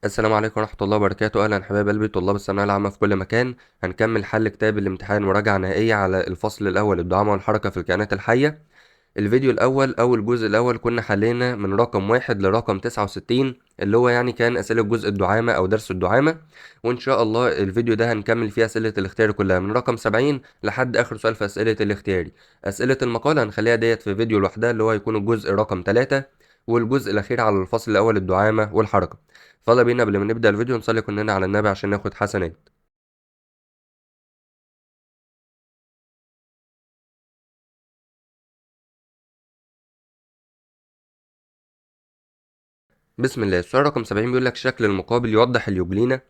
السلام عليكم ورحمة الله وبركاته. أهلا حبايب قلبي طلاب الثانوية العامة في كل مكان. هنكمل حل كتاب الامتحان مراجعة نهائية على الفصل الأول الدعامة والحركة في الكائنات الحية. الفيديو الأول أو الجزء الأول كنا حلينا من رقم 1 لرقم 69 اللي هو يعني كان أسئلة جزء الدعامة أو درس الدعامة، وإن شاء الله الفيديو ده هنكمل فيه أسئلة الاختياري كلها من رقم 70 لحد آخر سؤال في أسئلة الاختياري. أسئلة المقال هنخليها ديت في فيديو لوحدها اللي هو هيكون الجزء رقم 3 والجزء الأخير على الفصل الأول الدعامة والحركة. فيلا بينا قبل ما نبدأ الفيديو نصلي كلنا على النبي عشان ناخد حسنات. بسم الله. السؤال رقم 70 بيقول لك الشكل المقابل يوضح اليوجلينا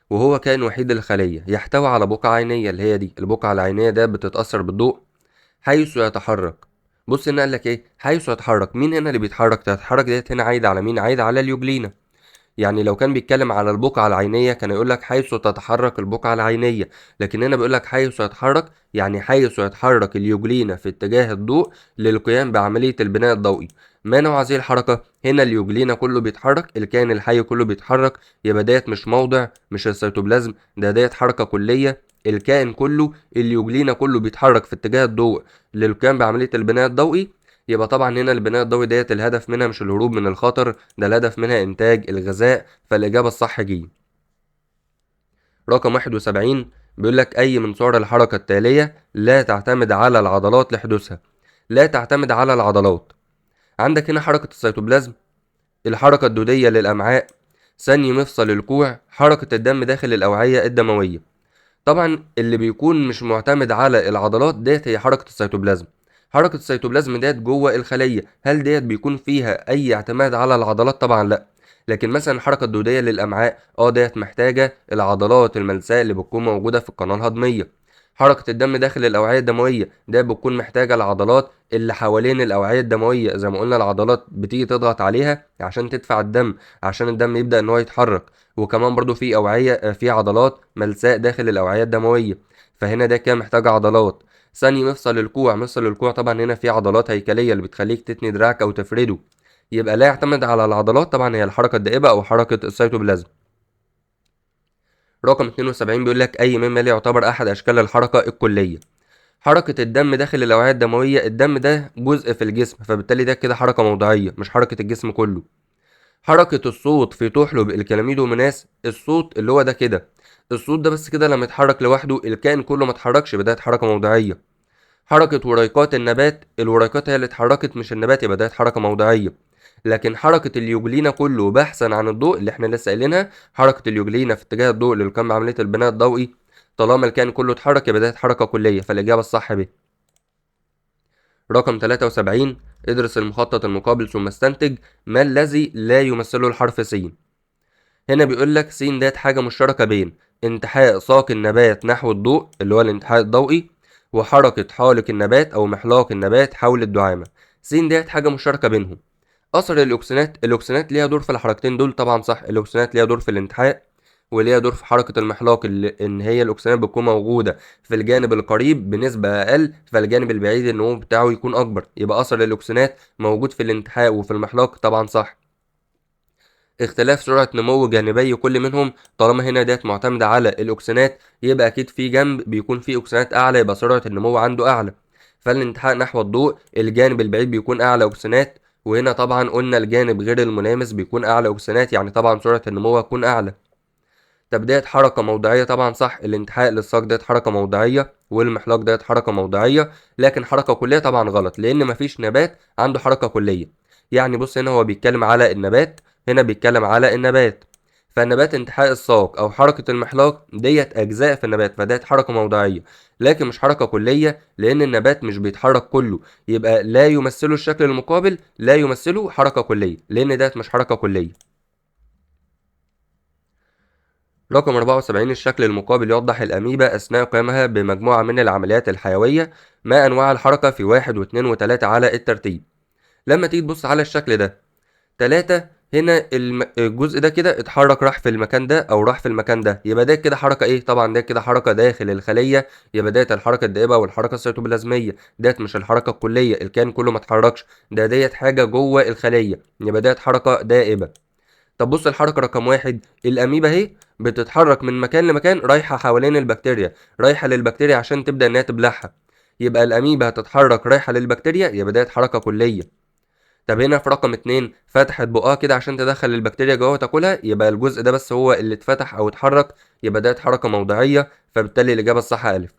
وهو كائن وحيد الخلية يحتوي على بقعة عينية، اللي هي دي البقعة العينية ده بتتأثر بالضوء حيث يتحرك. بص هنا قال لك ايه؟ حيث يتحرك. مين هنا اللي بيتحرك؟ تتحرك ديت هنا عايدة على مين؟ عايدة على اليوجلينا. يعني لو كان بيتكلم على البقعة العينية كان يقول لك حيث تتحرك البقعة العينية، لكن هنا بيقول لك حيث يتحرك، يعني حيث يتحرك اليوجلينا في اتجاه الضوء للقيام بعملية البناء الضوئي. ما نوع هذه الحركة؟ هنا اليوجلينا كله بيتحرك، الكائن الحي كله بيتحرك، يبقى ديت مش موضع، مش السيتوبلازم، ده ديت حركة كلية. الكائن كله اليوجلينا كله بيتحرك في اتجاه الضوء للقيام بعملية البناء الضوئي. يبقى طبعا هنا البناء الضوئي ديت الهدف منها مش الهروب من الخطر، ده الهدف منها إنتاج الغذاء، فالإجابة الصح ج. رقم 71 بيقول لك أي من صور الحركة التالية لا تعتمد على العضلات لحدوثها. لا تعتمد على العضلات. عندك هنا حركة السيتوبلازم، الحركة الدودية للأمعاء، ثني مفصل الكوع، حركة الدم داخل الأوعية الدموية. طبعا اللي بيكون مش معتمد على العضلات ديت هي حركة السيتوبلازم. حركة السيتوبلازم ديت جوه الخلية، هل ديت بيكون فيها أي اعتماد على العضلات؟ طبعا لأ. لكن مثلا الحركة الدودية للأمعاء ديت محتاجة العضلات الملساء اللي بتكون موجودة في القناة الهضمية. حركة الدم داخل الأوعية الدموية ده بتكون محتاجة العضلات اللي حوالين الأوعية الدموية، زي ما قلنا العضلات بتيجي تضغط عليها عشان تدفع الدم، عشان الدم يبدأ إن هو يتحرك. وكمان برضو في أوعية، في عضلات ملساء داخل الأوعية الدموية، فهنا ده كده محتاج عضلات. ثاني مفصل الكوع، مفصل الكوع طبعا هنا في عضلات هيكلية اللي بتخليك تتني دراعك أو تفرده. يبقى لا يعتمد على العضلات طبعا هي الحركة الدائبة أو حركة السيتوبلازم. رقم 72 بيقول لك أي مما لا يعتبر أحد أشكال الحركة الكلية. حركة الدم داخل الأوعية الدموية، الدم ده جزء في الجسم، فبالتالي ده كده حركة موضعية مش حركة الجسم كله. حركة الصوت في تحلب الكلاميدوموناس، الصوت اللي هو ده كده، الصوت ده بس كده لما يتحرك لوحده الكائن كله ما اتحركش، بداية حركة موضعية. حركة وريقات النبات، الوريقات هي اللي اتحركت مش النبات، يبقى ده حركة موضعية. لكن حركة اليوجلينا كله بحثا عن الضوء اللي احنا لسه قايلينها، حركة اليوجلينا في اتجاه الضوء اللي كان بعملية البناء الضوئي، طالما الكائن كله اتحرك يبقى ده حركة كلية، فالإجابة الصح ب. رقم 73 ادرس المخطط المقابل ثم استنتج ما الذي لا يمثله الحرف س. هنا بيقول لك س ديت حاجة مشتركة بين انتحاء ساق النبات نحو الضوء اللي هو الانتحاء الضوئي، وحركة حالق النبات أو محلاق النبات حول الدعامة. س ديت حاجة مشتركة بينهم. أثر الأكسنات، الأكسنات ليها دور في الحركتين دول طبعا صح، الأكسنات ليها دور في الانتحاء وليها دور في حركة المحلاق، اللي إن هي الأكسنات بتكون موجودة في الجانب القريب بنسبة أقل، فالجانب البعيد النمو بتاعه يكون أكبر، يبقى أثر الأكسنات موجود في الانتحاء وفي المحلاق طبعا صح. اختلاف سرعة نمو جانبي كل منهم، طالما هنا ديت معتمدة على الأكسنات يبقى أكيد في جنب بيكون فيه أكسنات أعلى، يبقى سرعة النمو عنده أعلى. فالانتحاء نحو الضوء الجانب البعيد بيكون أعلى أكسنات، وهنا طبعا قلنا الجانب غير الملامس بيكون أعلى أكسنات، يعني طبعا سرعة النمو هتكون أعلى. تبدأت حركة موضعية طبعا صح، الانتحاء للساق ديت حركة موضعية والمحلاق ديت حركة موضعية، لكن حركة كلية طبعا غلط لأن مفيش نبات عنده حركة كلية. يعني بص هنا هو بيتكلم على النبات، هنا بيتكلم على النبات، فالنبات انتحاء الساق أو حركة المحلاق ديت أجزاء في النبات، فديت حركة موضعية لكن مش حركة كلية لأن النبات مش بيتحرك كله، يبقى لا يمثله الشكل المقابل، لا يمثله حركة كلية لأن ديت مش حركة كلية. رقم 74 الشكل المقابل يوضح الأميبا أثناء قيامها بمجموعة من العمليات الحيوية، ما أنواع الحركة في 1 و2 و3 على الترتيب. لما تيجي تبص على الشكل ده 3، هنا الجزء ده كده اتحرك راح في المكان ده أو راح في المكان ده، يبقى ده كده حركة إيه؟ طبعا ده كده حركة داخل الخلية، يبقى ديت الحركة الدائبة والحركة السيتوبلازمية، ديت مش الحركة الكلية الكائن كله ما اتحركش، ده ديت حاجة جوه الخلية، يبقى ديت حركة دائبة. طب بص الحركة رقم 1، الأميبا اهي بتتحرك من مكان لمكان رايحة حوالين البكتيريا، رايحة للبكتيريا عشان تبدأ إنها تبلعها. يبقى الأميبا هتتحرك رايحة للبكتيريا، يبقى ديت حركة كلية. طب هنا في رقم 2 فتحت بقها كده عشان تدخل البكتيريا جوه وتاكلها، يبقى الجزء ده بس هو اللي اتفتح أو اتحرك، يبقى ديت حركة موضعية، فبالتالي الإجابة الصح ألف.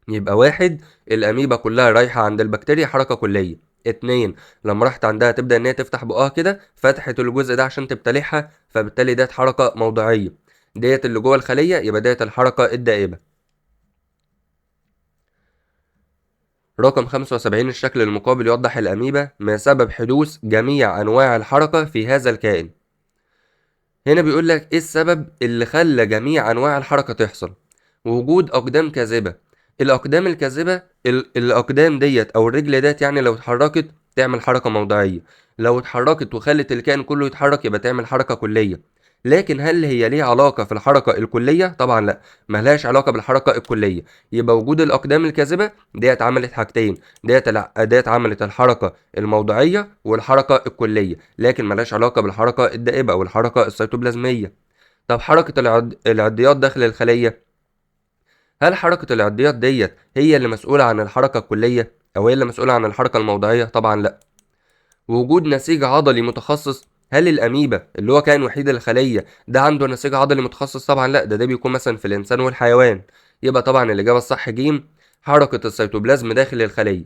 يبقى 1 الأميبا كلها رايحة عند البكتيريا حركة كلية. 2 لما راحت عندها تبدأ إن هي تفتح بقها كده، فتحت الجزء ده عشان تبتلعها، فبالتالي ديت حركة موضعية. ديت اللي جوه الخلية، يبقى ديت الحركة الدائبة. رقم 75 الشكل المقابل يوضح الأميبا ما سبب حدوث جميع أنواع الحركة في هذا الكائن. هنا بيقول لك إيه السبب اللي خلى جميع أنواع الحركة تحصل؟ وجود أقدام كاذبة. الأقدام الكاذبة، الأقدام ديت أو الرجل ديت يعني لو اتحركت تعمل حركة موضعية، لو اتحركت وخلت الكائن كله يتحرك يبقى تعمل حركة كلية. لكن هل هي ليها علاقة في الحركة الكلية؟ طبعا لا، ملهاش علاقة بالحركة الكلية. يبقى وجود الأقدام الكاذبة ديت عملت حاجتين، ديت عملت الحركة الموضعية والحركة الكلية، لكن ملهاش علاقة بالحركة الدائبة أو الحركة السيتوبلازمية. طب حركة العضيات داخل الخلية، هل حركة العضيات ديت هي اللي مسؤولة عن الحركة الكلية أو هي اللي مسؤولة عن الحركة الموضعية؟ طبعا لأ. وجود نسيج عضلي متخصص، هل الأميبا اللي هو كائن وحيد الخلية ده عنده نسيج عضلي متخصص؟ طبعا لأ، ده بيكون مثلا في الإنسان والحيوان. يبقى طبعا الإجابة الصح ج، حركة السيتوبلازم داخل الخلية.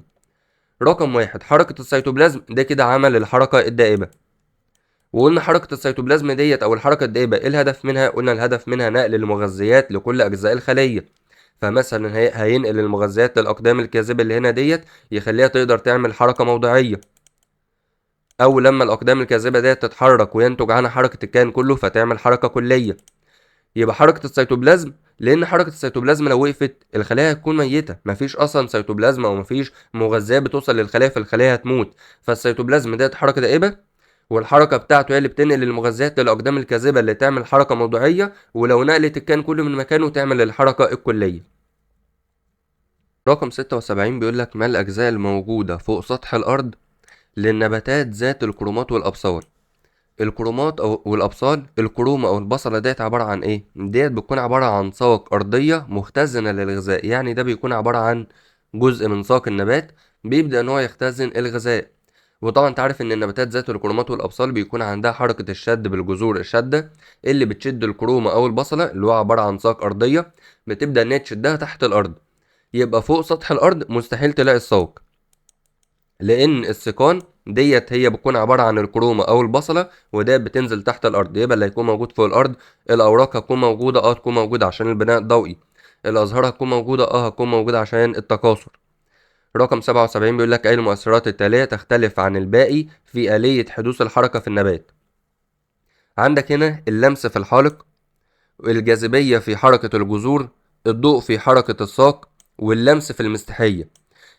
رقم 1 حركة السيتوبلازم ده كده عمل الحركة الدائبة. وقلنا حركة السيتوبلازم ديت أو الحركة الدائبة إيه الهدف منها؟ قلنا الهدف منها نقل المغذيات لكل أجزاء الخلية. فمثلا هينقل المغذيات للأقدام الكاذبة اللي هنا ديت، يخليها تقدر تعمل حركة موضعية. أو لما الأقدام الكاذبة ديت تتحرك وينتج عنها حركة الكائن كله فتعمل حركة كلية. يبقى حركة السيتوبلازم، لأن حركة السيتوبلازم لو وقفت الخلايا هتكون ميتة، مفيش أصلا سيتوبلازم أو مفيش مغذيات بتوصل للخلايا، فالخلايا هتموت. فالسيتوبلازم ديت حركة دائبة، والحركة بتاعته هي اللي بتنقل المغذيات للأقدام الكاذبة اللي تعمل حركة موضعية، ولو نقلت الكائن كله من مكانه تعمل الحركة الكلية. رقم 76 بيقول لك ما الأجزاء الموجودة فوق سطح الأرض للنباتات ذات الكرومات والأبصال؟ الكرومات أو والأبصال، الكرومة أو البصلة ديت عبارة عن إيه؟ ديت بتكون عبارة عن ساق أرضية مختزنة للغذاء، يعني ده بيكون عبارة عن جزء من ساق النبات بيبدأ إن هو يختزن الغذاء. وطبعا انت عارف ان النباتات ذات الكرومات والابصال بيكون عندها حركة الشد بالجذور، الشدة اللي بتشد الكرومة او البصلة اللي هو عبارة عن ساق ارضية، بتبدأ ان هي تشدها تحت الارض. يبقى فوق سطح الارض مستحيل تلاقي الساق، لان السيقان ديت هي بتكون عبارة عن الكرومة او البصلة، وده بتنزل تحت الارض. يبقى اللي هيكون موجود فوق الارض الاوراق هتكون موجودة، هتكون موجودة عشان البناء الضوئي. الازهار هتكون موجودة، هتكون موجودة عشان التكاثر. رقم 77 بيقول لك أي المؤثرات التالية تختلف عن الباقي في آلية حدوث الحركة في النبات؟ عندك هنا اللمس في الحالق، الجاذبية في حركة الجذور، الضوء في حركة الساق، واللمس في المستحية.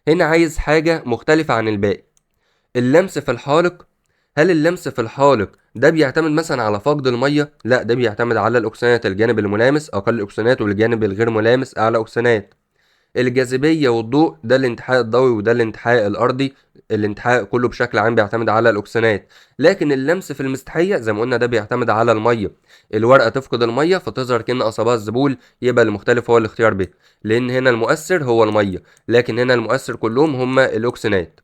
هنا عايز حاجة مختلفة عن الباقي. اللمس في الحالق، هل اللمس في الحالق ده بيعتمد مثلا على فقد المية؟ لا، ده بيعتمد على الأكسنات، الجانب الملامس أقل أكسنات والجانب الغير ملامس أعلى أكسنات. الجاذبية والضوء ده الانتحاء الضوئي وده الانتحاء الأرضي، الانتحاء كله بشكل عام بيعتمد على الأكسنات. لكن اللمس في المستحية زي ما قلنا ده بيعتمد على المية، الورقة تفقد المية فتظهر كأن قصبها الذبول، يبقى المختلف هو الاختيار ب، لأن هنا المؤثر هو المية، لكن هنا المؤثر كلهم هما الأكسنات.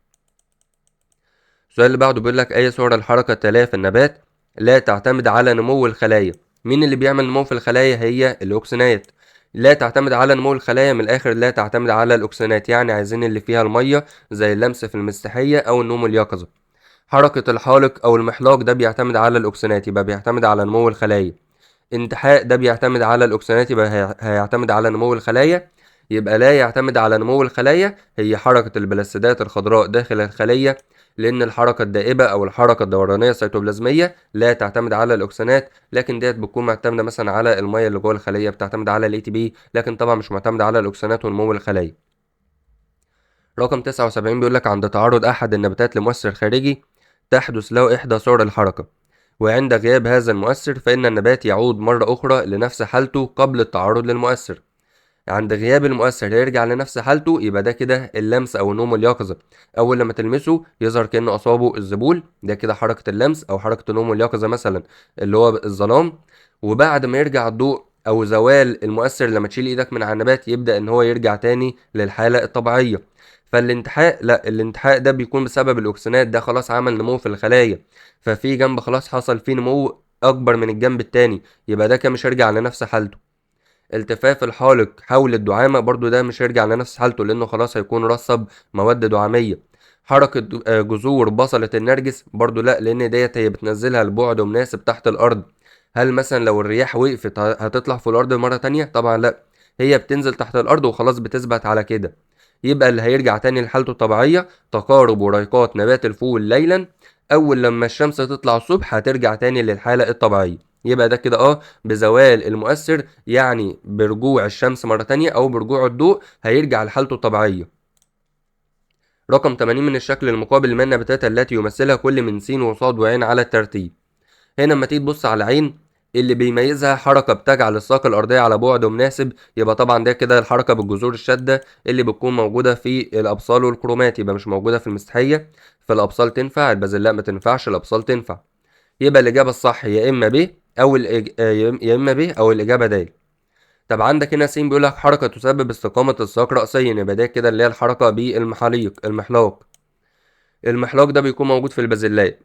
السؤال اللي بعده بيقول لك أي صورة الحركة التالية في النبات لا تعتمد على نمو الخلايا؟ مين اللي بيعمل نمو في الخلايا؟ هي الأكسنات. لا تعتمد على نمو الخلايا، من الآخر لا تعتمد على الأكسنات، يعني عايزين اللي فيها المية زي اللمس في المستحية أو النوم اليقظة. حركة الحالق أو المحلاق ده بيعتمد على الأكسنات، يبقى بيعتمد على نمو الخلايا. انتحاء ده بيعتمد على الأكسنات، يبقى هيعتمد على نمو الخلايا. يبقى لا يعتمد على نمو الخلايا هي حركة البلاستيدات الخضراء داخل الخلية، لأن الحركة الدائبة أو الحركة الدورانية السيتوبلازمية لا تعتمد على الأكسنات، لكن ديت بتكون معتمدة مثلا على المية اللي جوه الخلية، بتعتمد على الاي تي بي، لكن طبعا مش معتمدة على الأكسنات ونمو الخلايا. رقم 79 بيقول لك عند تعرض أحد النباتات لمؤثر خارجي تحدث له إحدى صور الحركة، وعند غياب هذا المؤثر فإن النبات يعود مرة أخرى لنفس حالته قبل التعرض للمؤثر. عند غياب المؤثر هيرجع لنفس حالته، يبقى ده كده اللمس او النوم واليقظة. اول لما تلمسه يظهر كأنه اصابه الذبول، ده كده حركة اللمس او حركة النوم واليقظة مثلا اللي هو الظلام. وبعد ما يرجع الضوء او زوال المؤثر لما تشيل ايدك من على النبات يبدأ ان هو يرجع تاني للحالة الطبيعية. فالانتحاء لا، الانتحاء ده بيكون بسبب الاكسنات، ده خلاص عمل نمو في الخلايا، ففي جنب خلاص حصل فيه نمو اكبر من الجنب التاني، يبقى ده كده مش هيرجع لنفس حالته. التفاف الحالق حول الدعامة برضو ده مش هيرجع لنفس حالته، لانه خلاص هيكون رسب مواد دعامية. حركة جذور بصلة النرجس برضو لا، لان ديت هي بتنزلها لبعد مناسب تحت الارض. هل مثلا لو الرياح وقفت هتطلع في الارض مرة تانية؟ طبعا لا، هي بتنزل تحت الارض وخلاص بتثبت على كده. يبقى اللي هيرجع تاني لحالته الطبيعية تقارب وريقات نبات الفول ليلا، اول لما الشمس تطلع الصبح هترجع تاني للحالة الطبيعية. يبقى ده كده بزوال المؤثر، يعني برجوع الشمس مرة تانية او برجوع الضوء هيرجع لحالته الطبيعية. رقم 80 من الشكل المقابل من النباتات التي يمثلها كل من س وصاد وعين على الترتيب. هنا لما تيجي تبص على العين، اللي بيميزها حركة بتجعل الساق الأرضية على بعد مناسب، يبقى طبعا ده كده الحركة بالجذور الشادة اللي بتكون موجودة في الأبصال والكرومات، يبقى مش موجودة في المسيحية. فالأبصال تنفع، البازلاء ما تنفعش، الأبصال تنفع. يبقى الإجابة الصح يا إما ب أو يا إما ب أو الإجابة د. طب عندك هنا س بيقول لك حركة تسبب استقامة الساق رأسيا، يبقى ده كده اللي هي الحركة المحلاق. المحلاق ده بيكون موجود في البازلاء.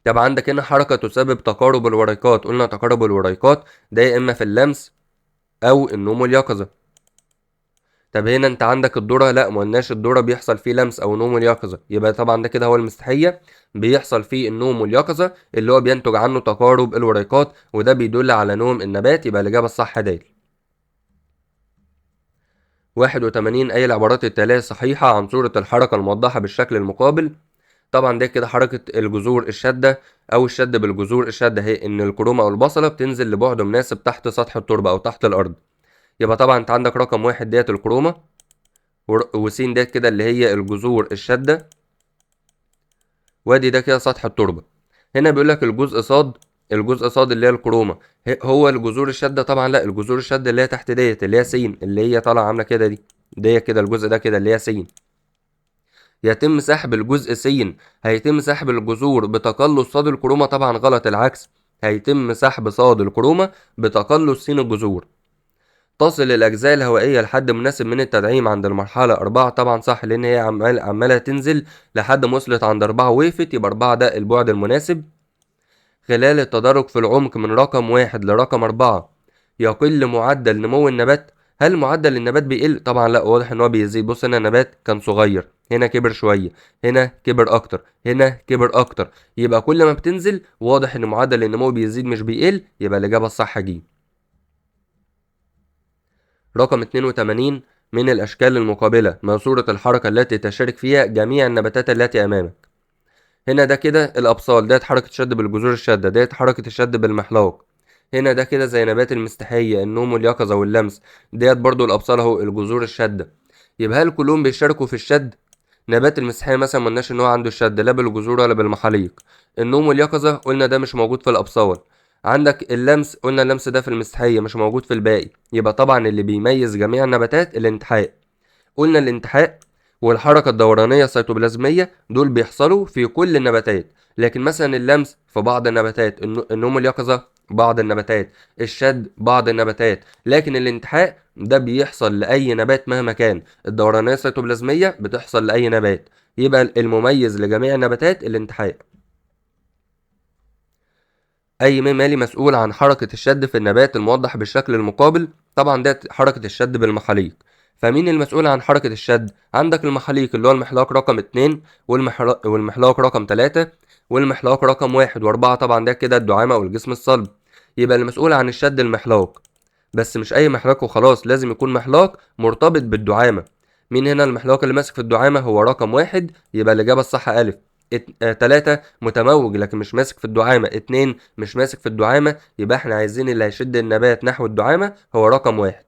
طب عندك هنا حركة تسبب تقارب الوريقات، قلنا تقارب الوريقات ده يا إما في اللمس أو النوم واليقظة. طب هنا أنت عندك الذرة، لا ما قلناش الذرة بيحصل فيه لمس أو نوم واليقظة، يبقى طبعا ده كده هو المستحية بيحصل فيه النوم واليقظة اللي هو بينتج عنه تقارب الوريقات، وده بيدل على نوم النبات، يبقى الإجابة الصح د. 81 أي العبارات التالية صحيحة عن صورة الحركة الموضحة بالشكل المقابل. طبعا ده كده حركة الجذور الشادة أو الشد بالجذور الشادة، هي إن الكرومة أو البصلة بتنزل لبعد مناسب تحت سطح التربة أو تحت الأرض. يبقى طبعا أنت عندك رقم 1 ديت الكرومة، وس ديت كده اللي هي الجذور الشادة، وادي ده كده سطح التربة. هنا بيقول لك الجزء صاد اللي هي الكرومة، هو الجذور الشادة؟ طبعا لا، الجذور الشادة اللي هي تحت ديت اللي هي س، اللي هي طالعة عاملة كده دي كده الجزء ده كده اللي هي س. يتم سحب الجزء س، هيتم سحب الجذور بتقلص صاد الكرومة؟ طبعا غلط، العكس، هيتم سحب صاد الكرومة بتقلص س الجذور. تصل الأجزاء الهوائية لحد مناسب من التدعيم عند المرحلة 4، طبعا صح، لأن هي عمالة تنزل لحد ما وصلت عند 4 وقفت، يبقى 4 ده البعد المناسب. خلال التدرج في العمق من رقم 1 لرقم 4 يقل معدل نمو النبات. هل معدل النبات بيقل؟ طبعا لا، واضح ان هو بيزيد. بص هنا النبات كان صغير، هنا كبر شويه، هنا كبر اكتر، هنا كبر اكتر، يبقى كل ما بتنزل واضح ان معدل النمو بيزيد مش بيقل، يبقى الاجابه الصح ج. رقم 82 من الاشكال المقابله ما صوره الحركه التي تشارك فيها جميع النباتات التي امامك. هنا ده كده الابصال، ديت حركه شد بالجذور الشاده، ديت حركه الشد بالمحلاق. هنا ده كده زي نبات المستحية النوم واليقظة واللمس، ديت برضو الأبصال أهو الجذور الشدة. يبقى هل كلهم بيشاركوا في الشد؟ نبات المسيحية مثلا ملناش إن هو عنده الشد لا بالجذور ولا بالمحاليق. النوم واليقظة قلنا ده مش موجود في الأبصال. عندك اللمس، قلنا اللمس ده في المسيحية مش موجود في الباقي. يبقى طبعا اللي بيميز جميع النباتات الانتحاء. قلنا الانتحاء والحركة الدورانية السيتوبلازمية دول بيحصلوا في كل النباتات، لكن مثلا اللمس في بعض النباتات، النوم اليقظة بعض النباتات، الشد بعض النباتات، لكن الانتحاء ده بيحصل لأي نبات مهما كان، الدورانية السيتوبلازمية بتحصل لأي نبات، يبقى المميز لجميع النباتات الانتحاء. أي مالي مسؤول عن حركة الشد في النبات الموضح بالشكل المقابل؟ طبعا ده حركة الشد بالمحاليق. فمين المسؤول عن حركة الشد؟ عندك المحاليق اللي هو المحلاق رقم 2 والمحلاق رقم 3 والمحلاق رقم 1 و4، طبعا ده كده الدعامة أو الجسم الصلب. يبقى المسؤول عن الشد المحلاق، بس مش أي محلاق وخلاص، لازم يكون محلاق مرتبط بالدعامة. مين هنا المحلاق اللي ماسك في الدعامة؟ هو رقم 1، يبقى الإجابة الصح أ. 3 متموج لكن مش ماسك في الدعامة، 2 مش ماسك في الدعامة، يبقى احنا عايزين اللي هيشد النبات نحو الدعامة هو رقم 1.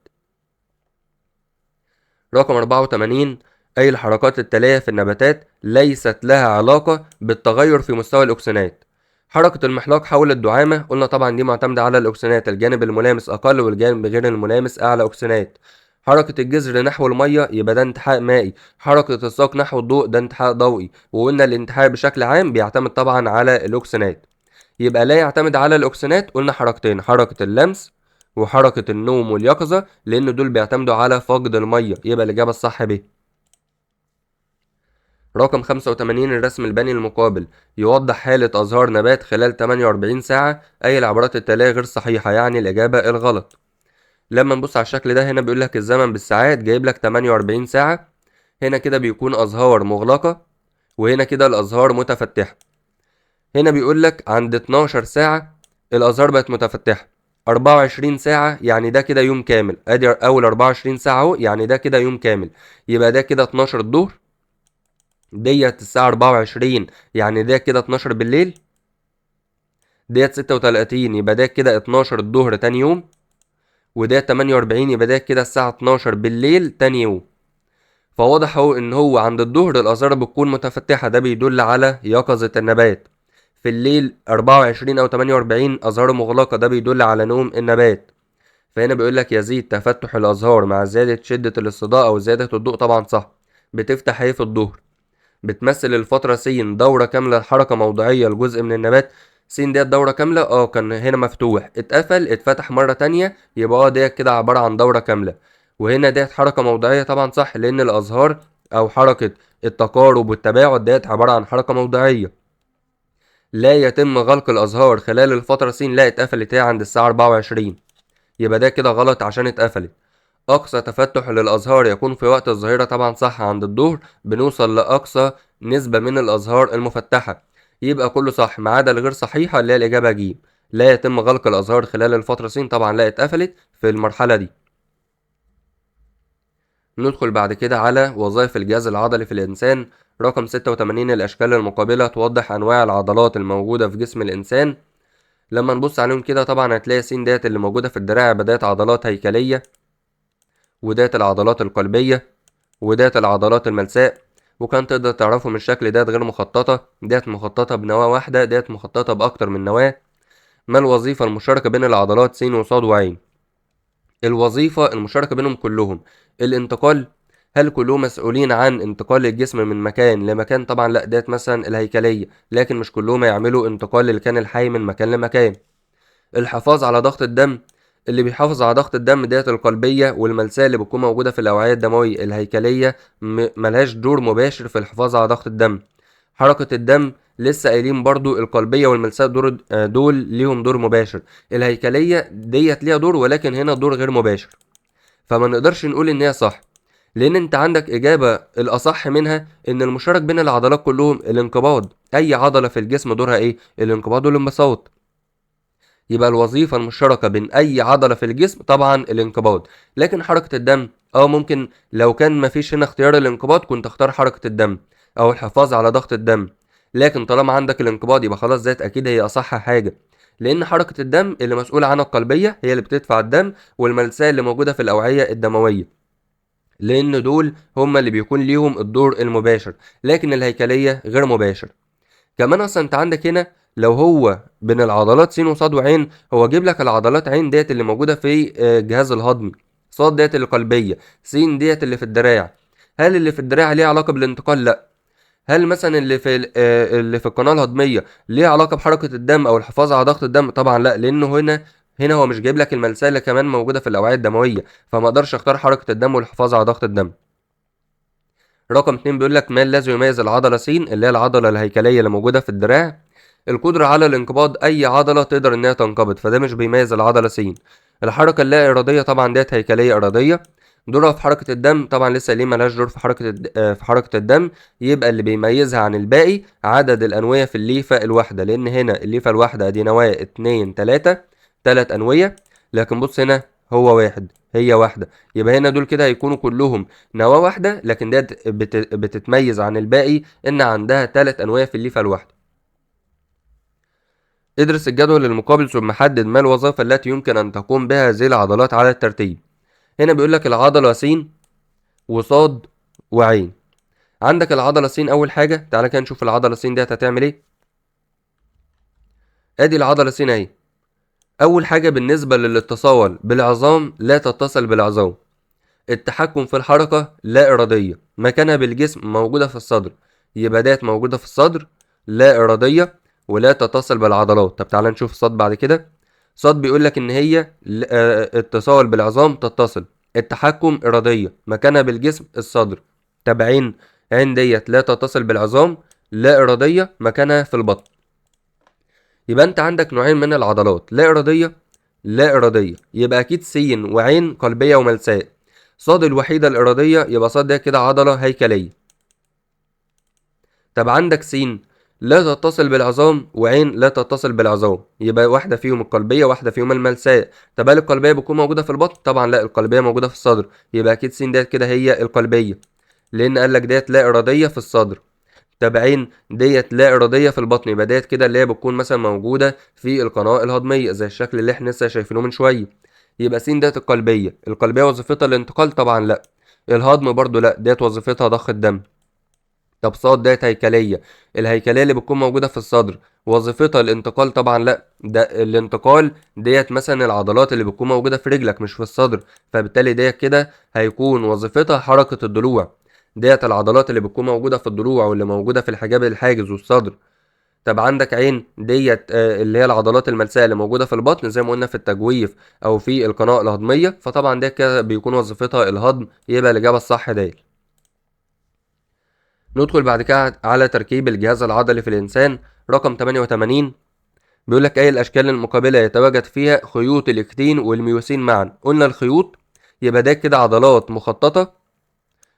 رقم 84 أي الحركات التالية في النباتات ليست لها علاقة بالتغير في مستوى الأكسنات. حركة المحلاق حول الدعامة قلنا طبعا دي معتمدة على الأكسنات، الجانب الملامس أقل والجانب غير الملامس أعلى أكسنات. حركة الجذر نحو المية يبقى ده انتحاء مائي، حركة الساق نحو الضوء ده انتحاء ضوئي. وقلنا الانتحاء بشكل عام بيعتمد طبعا على الأكسنات. يبقى لا يعتمد على الأكسنات قلنا حركتين، حركة اللمس وحركة النوم واليقظة، لأن دول بيعتمدوا على فقد المية. يبقى الإجابة الصح ب. رقم 85 الرسم البني المقابل يوضح حالة أزهار نبات خلال 48 ساعة. أي العبارات التالية غير صحيحة، يعني الإجابة الغلط. لما نبص على الشكل ده هنا بيقول لك الزمن بالساعات، جايب لك 48 ساعة. هنا كده بيكون أزهار مغلقة، وهنا كده الأزهار متفتحة. هنا بيقول لك عند 12 ساعة الأزهار بقت متفتحة. 24 ساعة يعني ده كده يوم كامل، ادي أول 24 ساعة اهو، يعني ده كده يوم كامل. يبقى ده كده 12 الظهر، ديت الساعة 24 يعني ده كده 12 بالليل. ديت 36 يبقى ده كده 12 الظهر تاني يوم. وده 48 يبقى ده كده الساعة 12 بالليل تاني يوم. فواضح اهو ان هو عند الظهر الازهار بتكون متفتحة، ده بيدل على يقظة النبات. في الليل 24 او 48 ازهار مغلقة، ده بيدل على نوم النبات. فهنا بيقول لك يزيد تفتح الازهار مع زيادة شدة الاستضاءة او زيادة الضوء، طبعا صح. بتفتح ايه في الظهر؟ بتمثل الفترة س دورة كاملة لحركة موضعية لجزء من النبات. س ديت دورة كاملة، كان هنا مفتوح اتقفل اتفتح مرة تانية، يبقى ديت كده عبارة عن دورة كاملة. وهنا ديت حركة موضعية، طبعا صح، لأن الأزهار أو حركة التقارب والتباعد ديت عبارة عن حركة موضعية. لا يتم غلق الأزهار خلال الفترة س، لا اتقفلت هي عند الساعة 24، يبقى ده كده غلط عشان اتقفلت. أقصى تفتح للأزهار يكون في وقت الظهيرة، طبعا صح، عند الظهر بنوصل لأقصى نسبة من الأزهار المفتحة. يبقى كله صح ما عدا الغير صحيحة اللي هي الإجابة ج. لا يتم غلق الأزهار خلال الفترة س، طبعا لا اتقفلت في المرحلة دي. ندخل بعد كده على وظائف الجهاز العضلي في الإنسان. رقم 86 الأشكال المقابلة توضح أنواع العضلات الموجودة في جسم الإنسان. لما نبص عليهم كده طبعا هتلاقي س ديت اللي موجودة في الدراع بداية عضلات هيكلية، وديت العضلات القلبية، وديت العضلات الملساء. وكان تقدر تعرفه من الشكل ديت غير مخططة، ديت مخططة بنواة واحدة، ديت مخططة بأكتر من نواة. ما الوظيفة المشتركة بين العضلات س وصاد وعين؟ الوظيفة المشتركة بينهم كلهم الانتقال. هل كلهم مسؤولين عن انتقال الجسم من مكان لمكان؟ طبعا لا، ديت مثلا الهيكلية، لكن مش كلهم يعملوا انتقال الكائن الحي من مكان لمكان. الحفاظ على ضغط الدم. اللي بيحافظ على ضغط الدم ديت القلبية والملساء اللي بتكون موجودة في الأوعية الدموية. الهيكلية ملهاش دور مباشر في الحفاظ على ضغط الدم. حركة الدم لسه قايلين برضو القلبية والملساء دول ليهم دور مباشر. الهيكلية ديت ليها دور، ولكن هنا دور غير مباشر. فما نقدرش نقول ان هي صح، لان انت عندك اجابة الاصح منها ان المشترك بين العضلات كلهم الانقباض. اي عضلة في الجسم دورها ايه؟ الانقباض والانبساط. يبقى الوظيفة المشتركة بين أي عضلة في الجسم طبعا الانقباض. لكن حركة الدم ممكن لو كان مفيش هنا اختيار الانقباض كنت اختار حركة الدم أو الحفاظ على ضغط الدم. لكن طالما عندك الانقباض يبقى خلاص ذات أكيد هي أصح حاجة، لأن حركة الدم اللي مسؤولة عنها القلبية هي اللي بتدفع الدم، والملساء اللي موجودة في الأوعية الدموية، لأن دول هما اللي بيكون ليهم الدور المباشر. لكن الهيكلية غير مباشر. كمان اصلا انت عندك هنا لو هو بين العضلات س وصاد وعين، هو جيب لك العضلات عين ديت اللي موجوده في الجهاز الهضمي، صاد ديت القلبيه، س ديت اللي في الدراع. هل اللي في الدراع ليه علاقه بالانتقال؟ لا. هل مثلا اللي في القناه الهضميه ليه علاقه بحركه الدم او الحفاظ على ضغط الدم؟ طبعا لا، لانه هنا هو مش جايب لك الملساء اللي كمان موجوده في الاوعيه الدمويه، فما اقدرش اختار حركه الدم والحفاظ على ضغط الدم. رقم 2 بيقول لك ما الذي يميز العضلة س اللي هي العضلة الهيكلية اللي موجودة في الدراع؟ القدرة على الانقباض. أي عضلة تقدر إنها تنقبض، فده مش بيميز العضلة س. الحركة اللا إرادية طبعا ديت هيكلية إرادية. دورها في حركة الدم طبعا لسه ليه ملهاش دور في حركة الدم. يبقى اللي بيميزها عن الباقي عدد الأنوية في الليفة الواحدة، لأن هنا الليفة الواحدة دي نواة 2 3، 3 أنوية. لكن بص هنا هو واحد، هي واحدة. يبقى هنا دول كده هيكونوا كلهم نواة واحدة، لكن ديت بتتميز عن الباقي ان عندها 3 انواع في الليفة الواحدة. ادرس الجدول المقابل ثم حدد ما الوظائف التي يمكن ان تقوم بها هذه العضلات على الترتيب. هنا بيقول لك العضلة س وصاد وعين. عندك العضلة س اول حاجة، تعالى كده نشوف العضلة س ديت هتعمل ايه. ادي العضلة س اهي. اول حاجة بالنسبة للاتصال بالعظام لا تتصل بالعظام. التحكم في الحركة لا إرادية، مكانها بالجسم موجودة في الصدر، يبقى ديت موجودة في الصدر، لا إرادية ولا تتصل بالعضلات. طب تعالى نشوف صاد بعد كده. صاد بيقول لك إن هي اتصال بالعظام تتصل، التحكم إرادية، مكانها بالجسم الصدر. طب عين، عين ديت لا تتصل بالعظام، لا إرادية، مكانها في البطن. يبقى أنت عندك نوعين من العضلات، لا إرادية، لا إرادية، يبقى أكيد سين وعين قلبية وملساء. صاد الوحيدة الإرادية، يبقى صاد ده كده عضلة هيكلية. طب عندك سين لا تتصل بالعظام وعين لا تتصل بالعظام، يبقى واحدة فيهم القلبية واحدة فيهم الملساء. طب هل القلبية بتكون موجودة في البطن؟ طبعا لا، القلبية موجودة في الصدر، يبقى أكيد سين ديت كده هي القلبية، لأن قال لك ديت لا إرادية في الصدر. طب عين ديت لا إرادية في البطن، يبقى ديت كده اللي هي بتكون مثلا موجودة في القناة الهضمية زي الشكل اللي احنا لسه شايفينه من شوية. يبقى س ديت القلبية، القلبية وظيفتها الانتقال؟ طبعا لا. الهضم برضو لا، ديت وظيفتها ضخ الدم. طب صاد ديت هيكلية، الهيكلية اللي بتكون موجودة في الصدر وظيفتها الانتقال؟ طبعا لا، ده الانتقال ديت مثلا العضلات اللي بتكون موجودة في رجلك مش في الصدر، فبالتالي ديت كده هيكون وظيفتها حركة الضلوع. ديت العضلات اللي بتكون موجودة في الضلوع واللي موجودة في الحجاب الحاجز والصدر. طب عندك عين ديت اللي هي العضلات الملساء اللي موجودة في البطن زي ما قلنا في التجويف أو في القناة الهضمية، فطبعا ديت كده بيكون وظيفتها الهضم، يبقى الإجابة الصح ديت. ندخل بعد كده على تركيب الجهاز العضلي في الإنسان رقم 88. بيقول لك أي الأشكال المقابلة يتواجد فيها خيوط الإكتين والميوسين معا. قلنا الخيوط يبقى ده كده عضلات مخططة،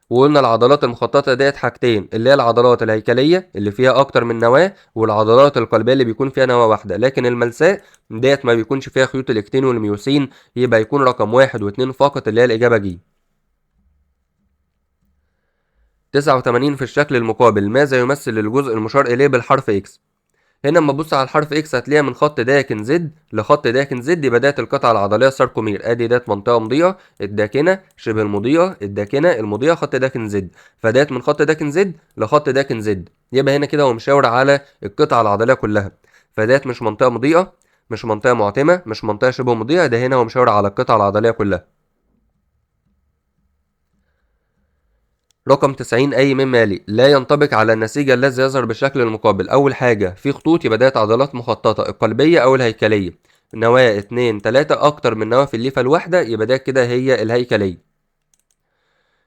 وقلنا العضلات المخططة ديت حاجتين، اللي هي العضلات الهيكلية اللي فيها أكتر من نواة، والعضلات القلبية اللي بيكون فيها نواة واحدة. لكن الملساء ديت ما بيكونش فيها خيوط الإكتين والميوسين، يبقى يكون رقم 1 و2 فقط اللي هي الإجابة ج. 89 في الشكل المقابل ماذا يمثل الجزء المشار إليه بالحرف إكس؟ هنا لما تبص على الحرف اكس هتلاقيها من خط داكن زد لخط داكن زد، يبقى ديت القطعه العضليه الساركومير. ادي ديت منطقه مضيئه، الداكنه شبه المضيئه، الداكنه المضيئه، خط داكن زد، فديت من خط داكن زد لخط داكن زد، يبقى هنا كده هو مشاور على القطعه العضليه كلها. فديت مش منطقه مضيئه، مش منطقه معتمه، مش منطقه شبه مضيئه، ده هنا هو مشاور على القطعه العضليه كلها. رقم 90 أي مما يلي لا ينطبق على النسيج الذي يظهر بالشكل المقابل. أول حاجة في خطوط، يبقى ديت عضلات مخططة القلبية أو الهيكلية، نواة 2 3 أكتر من نواة في الليفة الواحدة، يبقى ده كده هي الهيكلية.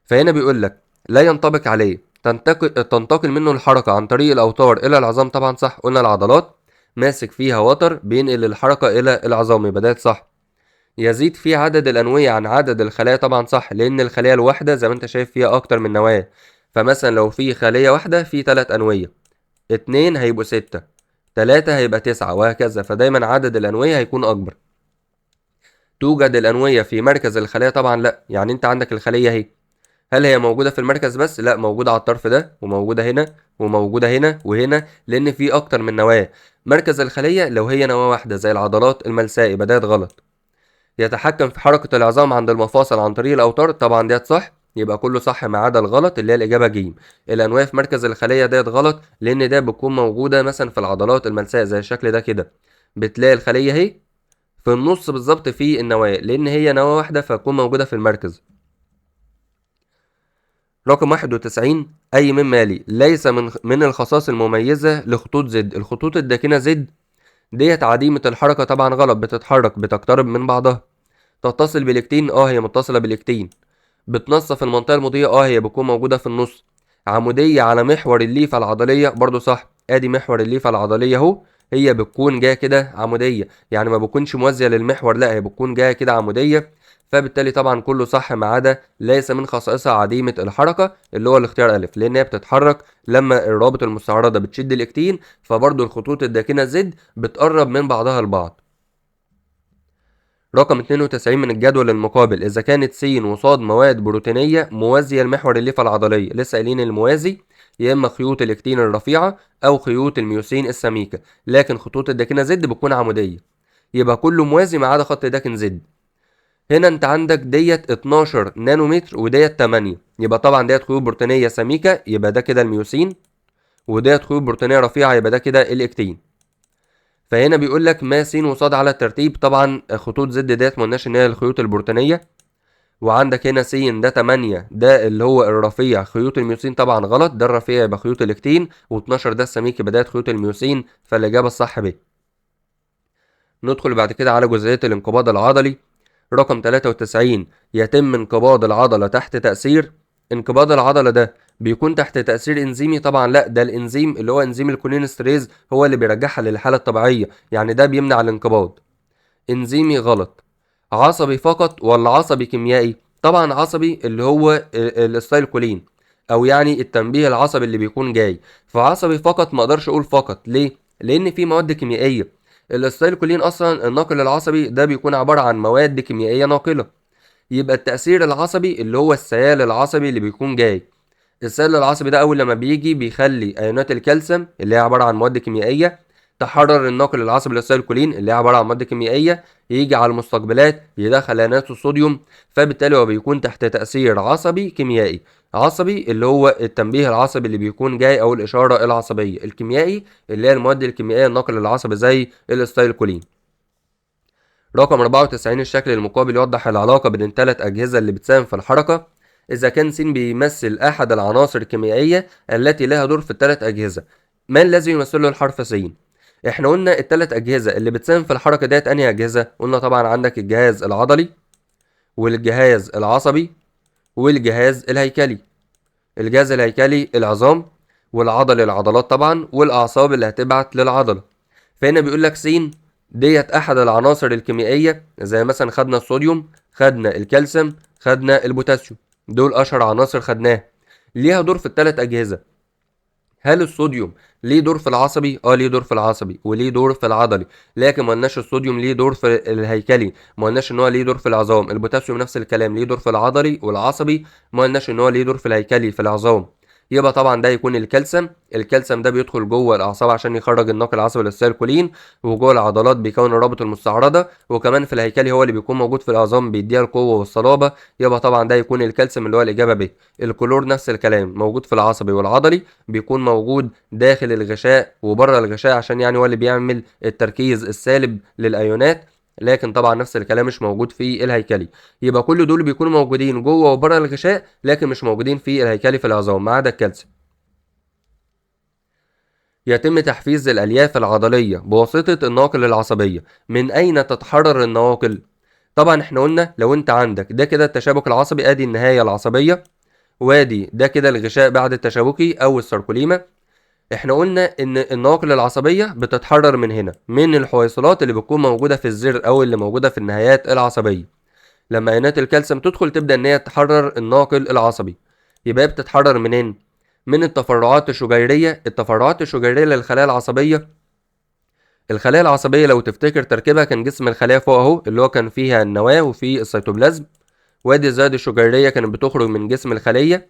فهنا بيقول لك لا ينطبق عليه، تنتقل منه الحركة عن طريق الأوتار إلى العظام. طبعا صح، قلنا العضلات ماسك فيها وتر بينقل الحركة إلى العظام، يبقى ده صح. يزيد في عدد الأنوية عن عدد الخلايا، طبعا صح، لأن الخلية الواحدة زي ما أنت شايف فيها أكتر من نواة. فمثلا لو في خلية واحدة في 3 أنوية، 2 هيبقوا 6، 3 هيبقى 9، وهكذا، فدايما عدد الأنوية هيكون أكبر. توجد الأنوية في مركز الخلية؟ طبعا لا، يعني أنت عندك الخلية اهي، هل هي موجودة في المركز بس؟ لا، موجودة على الطرف ده وموجودة هنا وموجودة هنا وهنا، لأن في أكتر من نواة. مركز الخلية لو هي نواة واحدة زي العضلات الملساء، يبقى ده غلط. يتحكم في حركة العظام عند المفاصل عن طريق الأوتار؟ طبعا ديت صح، يبقى كله صح ما عدا الغلط اللي هي الإجابة ج. الأنواع في مركز الخلية ديت غلط، لأن ده بتكون موجودة مثلا في العضلات الملساء زي الشكل ده كده، بتلاقي الخلية اهي في النص بالظبط في النواة، لأن هي نواة واحدة فتكون موجودة في المركز. رقم 91 أي مما يلي ليس من الخصائص المميزة لخطوط زد. الخطوط الداكنة زد ديت عديمة الحركة؟ طبعا غلط، بتتحرك، بتقترب من بعضها. تتصل بالاكتين؟ هي متصلة بالاكتين. بتنصف المنطقة المضيئة؟ هي بتكون موجودة في النص. عمودية على محور الليفة العضلية؟ برضو صح، ادي محور الليفة العضلية اهو، هي بتكون جاية كده عمودية، يعني ما بتكونش موازية للمحور، لا هي بتكون جاية كده عمودية. فبالتالي طبعا كله صح ما عدا ليس من خصائصها عديمة الحركة اللي هو الاختيار ألف، لأن هي بتتحرك لما الرابط المستعرضة بتشد الإكتين، فبرضو الخطوط الداكنة زد بتقرب من بعضها البعض. رقم 92 من الجدول المقابل إذا كانت س وصاد مواد بروتينية موازية لمحور الليفة العضلية. لسه قايلين الموازي يا إما خيوط الإكتين الرفيعة أو خيوط الميوسين السميكة، لكن خطوط الداكنة زد بتكون عمودية، يبقى كله موازي ما عدا خط داكن زد. هنا أنت عندك ديت 12 نانومتر وديت 8، يبقى طبعا ديت خيوط بروتينية سميكة، يبقى ده كده الميوسين، وديت خيوط بروتينية رفيعة، يبقى ده كده الإكتين. فهنا بيقول لك ما س وصاد على الترتيب، طبعا خطوط زد ديت ما قلناش ان هي الخيوط البروتينيه، وعندك هنا س ده 8 ده اللي هو الرفيع خيوط الميوسين، طبعا غلط، ده الرفيع يبقى خيوط الاكتين، و12 ده السميك بداية خيوط الميوسين، فالإجابة الصح ب. ندخل بعد كده على جزئية الانقباض العضلي. رقم 93، يتم انقباض العضلة تحت تأثير. انقباض العضلة ده بيكون تحت تأثير انزيمي؟ طبعا لا، ده الانزيم اللي هو انزيم الكولينستريز هو اللي بيرجعها للحالة الطبيعية، يعني ده بيمنع الانقباض. انزيمي غلط. عصبي فقط ولا عصبي كيميائي؟ طبعا عصبي اللي هو الاستايلكولين، او يعني التنبيه العصبي اللي بيكون جاي. فعصبي فقط ما اقدرش اقول فقط، ليه؟ لان في مواد كيميائيه. الاستايلكولين اصلا الناقل العصبي ده بيكون عباره عن مواد كيميائيه ناقله. يبقى التاثير العصبي اللي هو السيال العصبي اللي بيكون جاي. السائل العصبي ده اول لما بيجي بيخلي ايونات الكالسيوم اللي هي عباره عن مواد كيميائيه تحرر الناقل العصبي للسيلكولين اللي هي عباره عن مواد كيميائيه، يجي على المستقبلات يدخل ايونات الصوديوم، فبالتالي هو بيكون تحت تاثير عصبي كيميائي. عصبي اللي هو التنبيه العصبي اللي بيكون جاي او الاشاره العصبيه، الكيميائي اللي هي المواد الكيميائيه الناقل العصبي زي الستايلكولين. رقم 94، الشكل المقابل يوضح العلاقه بين الثلاث اجهزه اللي بتساهم في الحركه. إذا كان س بيمثل أحد العناصر الكيميائية التي لها دور في الثلاث أجهزة، ما الذي يمثله الحرف س؟ إحنا قلنا الثلاث أجهزة اللي بتساهم في الحركة ديت أنهي أجهزة؟ قلنا طبعا عندك الجهاز العضلي، والجهاز العصبي، والجهاز الهيكلي. الجهاز الهيكلي العظام، والعضلي العضلات طبعا، والأعصاب اللي هتبعت للعضلة. فهنا بيقول لك س ديت أحد العناصر الكيميائية، زي مثلا خدنا الصوديوم، خدنا الكالسيوم، خدنا البوتاسيوم، دول اشهر عناصر خدناها، ليها دور في الثلاث اجهزه. هل الصوديوم ليه دور في العصبي؟ ليه دور في العصبي وليه دور في العضلي، لكن ما قلناش الصوديوم ليه دور في الهيكلي، ما قلناش ان هو ليه دور في العظام. البوتاسيوم نفس الكلام، ليه دور في العضلي والعصبي، ما قلناش ان هو ليه دور في الهيكلي في العظام. يبقى طبعا ده يكون الكالسيوم. الكالسيوم ده بيدخل جوه الاعصاب عشان يخرج الناقل العصبي للسيركولين، وجوه العضلات بيكون الرابط المستعرضه، وكمان في الهيكلي هو اللي بيكون موجود في العظام بيديها القوه والصلابه. يبقى طبعا ده يكون الكالسيوم اللي هو الاجابه ب. الكلور نفس الكلام، موجود في العصبي والعضلي، بيكون موجود داخل الغشاء وبره الغشاء عشان يعني هو اللي بيعمل التركيز السالب للايونات، لكن طبعا نفس الكلام مش موجود في الهيكلي. يبقى كل دول بيكونوا موجودين جوه وبره الغشاء، لكن مش موجودين في الهيكلي في العظام ما عدا الكالسيوم. يتم تحفيز الالياف العضليه بواسطه النواقل العصبيه. من اين تتحرر النواقل؟ طبعا احنا قلنا لو انت عندك ده كده التشابك العصبي، ادي النهايه العصبيه، وادي ده كده الغشاء بعد التشابكي او الساركوليما. احنا قلنا ان النواقل العصبيه بتتحرر من هنا من الحويصلات اللي بتكون موجوده في الزر او اللي موجوده في النهايات العصبيه. لما ايونات الكالسيوم تدخل تبدا ان هي تحرر الناقل العصبي. يبقى هي بتتحرر منين؟ من التفرعات الشجيريه. التفرعات الشجيريه للخلايا العصبيه، الخلايا العصبيه لو تفتكر تركيبها كان جسم الخلايا فوق اهو اللي هو كان فيها النواه وفي السيتوبلازم، وادي الزائد الشجيريه كانت بتخرج من جسم الخليه،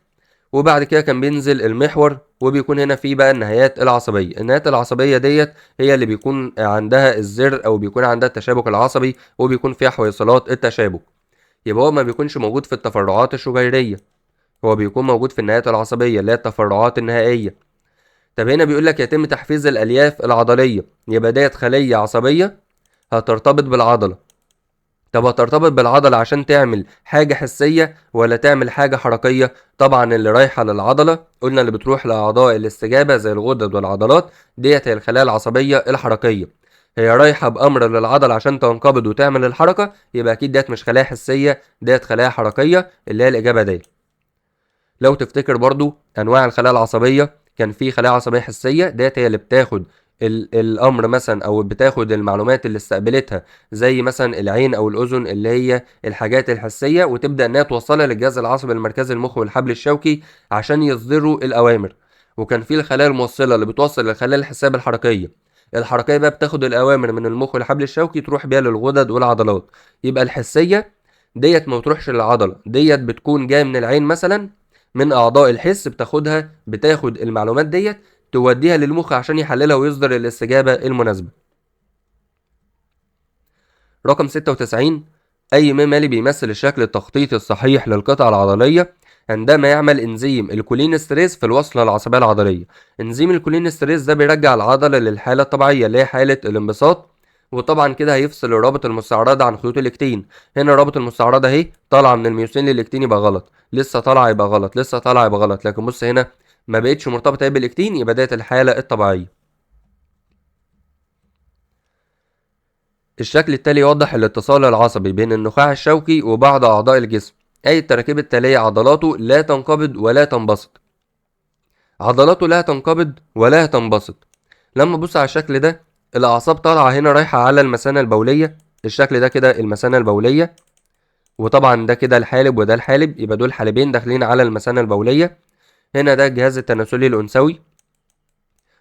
وبعد كده كان بينزل المحور، وبيكون هنا في بقى النهايات العصبيه. النهايات العصبيه ديت هي اللي بيكون عندها الزر او بيكون عندها التشابك العصبي وبيكون فيها حويصلات التشابك. يبقى هو ما بيكونش موجود في التفرعات الشجيريه، هو بيكون موجود في النهايات العصبيه اللي هي التفرعات النهائيه. طب هنا بيقول لك يتم تحفيز الالياف العضليه، يبقى ديت خليه عصبيه هترتبط بالعضله. طب هترتبط بالعضلة عشان تعمل حاجة حسية ولا تعمل حاجة حركية؟ طبعا اللي رايحة للعضلة قلنا اللي بتروح لأعضاء الاستجابة زي الغدد والعضلات ديت هي الخلايا العصبية الحركية. هي رايحة بأمر للعضلة عشان تنقبض وتعمل الحركة، يبقى أكيد ديت مش خلايا حسية، ديت خلايا حركية اللي هي الإجابة دي. لو تفتكر برضو انواع الخلايا العصبيه، كان في خلايا عصبيه حسيه ديت هي اللي بتاخد الامر مثلا او بتاخد المعلومات اللي استقبلتها، زي مثلا العين او الاذن اللي هي الحاجات الحسيه، وتبدا انها توصلها للجهاز العصبي المركزي المخ والحبل الشوكي عشان يصدروا الاوامر. وكان في الخلايا الموصله اللي بتوصل للخلايا الحسيه الحركيه. الحركيه بقى بتاخد الاوامر من المخ والحبل الشوكي تروح بيها للغدد والعضلات. يبقى الحسيه ديت ما بتروحش للعضله، ديت بتكون جايه من العين مثلا، من اعضاء الحس بتاخدها، بتاخد المعلومات ديت توديها للمخ عشان يحللها ويصدر الاستجابة المناسبة. رقم 96، اي ممالي بيمثل الشكل التخطيطي الصحيح للقطعة العضلية عندما يعمل انزيم الكولينستريز في الوصلة العصبية العضلية. انزيم الكولينستريز ده بيرجع العضلة للحالة الطبيعية اللي هي حالة الانبساط، وطبعا كده هيفصل الرابط المستعرضة عن خيوط الاكتين. هنا الرابط المستعرضة اهي طالعة من الميوسين للاكتين يبقى غلط، لسه طالعة يبقى غلط، لسه طالعة يبقى غلط، لكن بص هنا ما بقتش مرتبطة بالاكتين، يبقى ديت الحالة الطبيعية. الشكل التالي يوضح الاتصال العصبي بين النخاع الشوكي وبعض أعضاء الجسم. أي التراكيب التالية عضلاته لا تنقبض ولا تنبسط. عضلاته لا تنقبض ولا تنبسط. لما بص على الشكل ده، الأعصاب طالعة هنا رايحة على المثانة البولية. الشكل ده كده المثانة البولية، وطبعا ده كده الحالب وده الحالب، يبقى دول حالبين داخلين على المثانة البولية. هنا ده الجهاز التناسلي الأنثوي،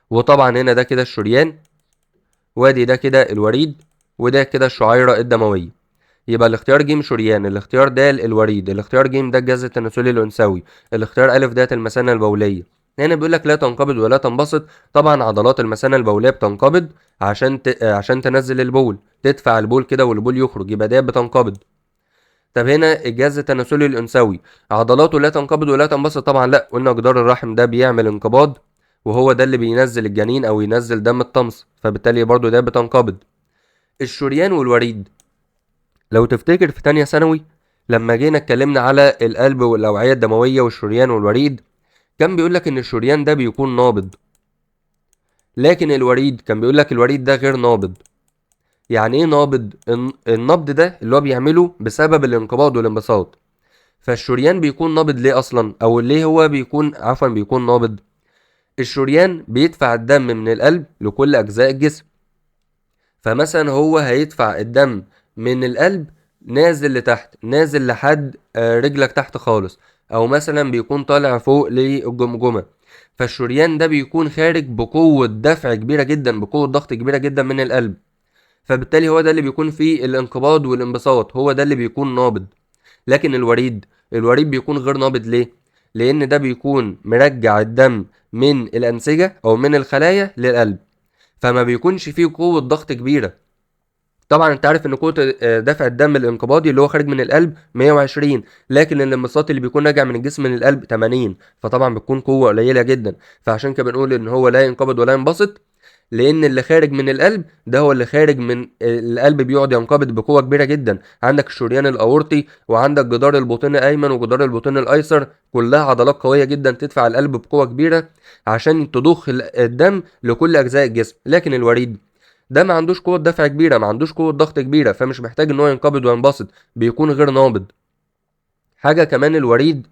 وطبعا هنا ده كده الشريان، وادي ده كده الوريد، وده كده الشعيرة الدموية. يبقى الاختيار ج شريان، الاختيار د الوريد، الاختيار ج ده الجهاز التناسلي الأنثوي، الاختيار أ ده المثانة البولية. هنا بيقول لك لا تنقبض ولا تنبسط. طبعا عضلات المثانة البولية بتنقبض عشان تنزل البول، تدفع البول كده والبول يخرج، يبقى ده بتنقبض. طب هنا الجهاز التناسلي الأنثوي عضلاته لا تنقبض ولا تنبسط. طبعا لا، قلنا جدار الرحم ده بيعمل انقباض، وهو ده اللي بينزل الجنين او ينزل دم الطمس، فبالتالي برضو ده بتنقبض. الشريان والوريد، لو تفتكر في تانية ثانوي لما جينا اتكلمنا على القلب والأوعية الدموية والشريان والوريد، كان بيقولك ان الشريان ده بيكون نابض، لكن الوريد كان بيقولك الوريد ده غير نابض. يعني ايه نابض؟ النبض ده اللي هو بيعمله بسبب الانقباض والانبساط. فالشريان بيكون نابض ليه اصلا، او ليه هو بيكون نابض؟ الشريان بيدفع الدم من القلب لكل اجزاء الجسم. فمثلا هو هيدفع الدم من القلب نازل لتحت، نازل لحد رجلك تحت خالص، او مثلا بيكون طالع فوق للجمجمة. فالشريان ده بيكون خارج بقوة دفع كبيرة جدا، بقوة ضغط كبيرة جدا من القلب، فبالتالي هو ده اللي بيكون فيه الانقباض والانبساط، هو ده اللي بيكون نابض. لكن الوريد بيكون غير نابض. ليه؟ لان ده بيكون مرجع الدم من الانسجة او من الخلايا للقلب، فما بيكونش فيه قوة ضغط كبيرة. طبعا انت عارف ان قوة دفع الدم الانقباضي اللي هو خارج من القلب 120، لكن الانبساط اللي بيكون راجع من الجسم من القلب 80، فطبعا بتكون قوة قليلة جدا. فعشان كده بنقول ان هو لا ينقبض ولا ينبسط، لان اللي خارج من القلب ده هو اللي خارج من القلب بيقعد ينقبض بقوه كبيره جدا. عندك الشريان الاورطي، وعندك جدار البطين الايمن وجدار البطين الايسر، كلها عضلات قويه جدا تدفع القلب بقوه كبيره عشان تضخ الدم لكل اجزاء الجسم. لكن الوريد ده ما عندوش قوه دفع كبيره، ما عندوش قوه ضغط كبيره، فمش محتاج ان هو ينقبض وينبسط، بيكون غير نابض. حاجه كمان الوريد،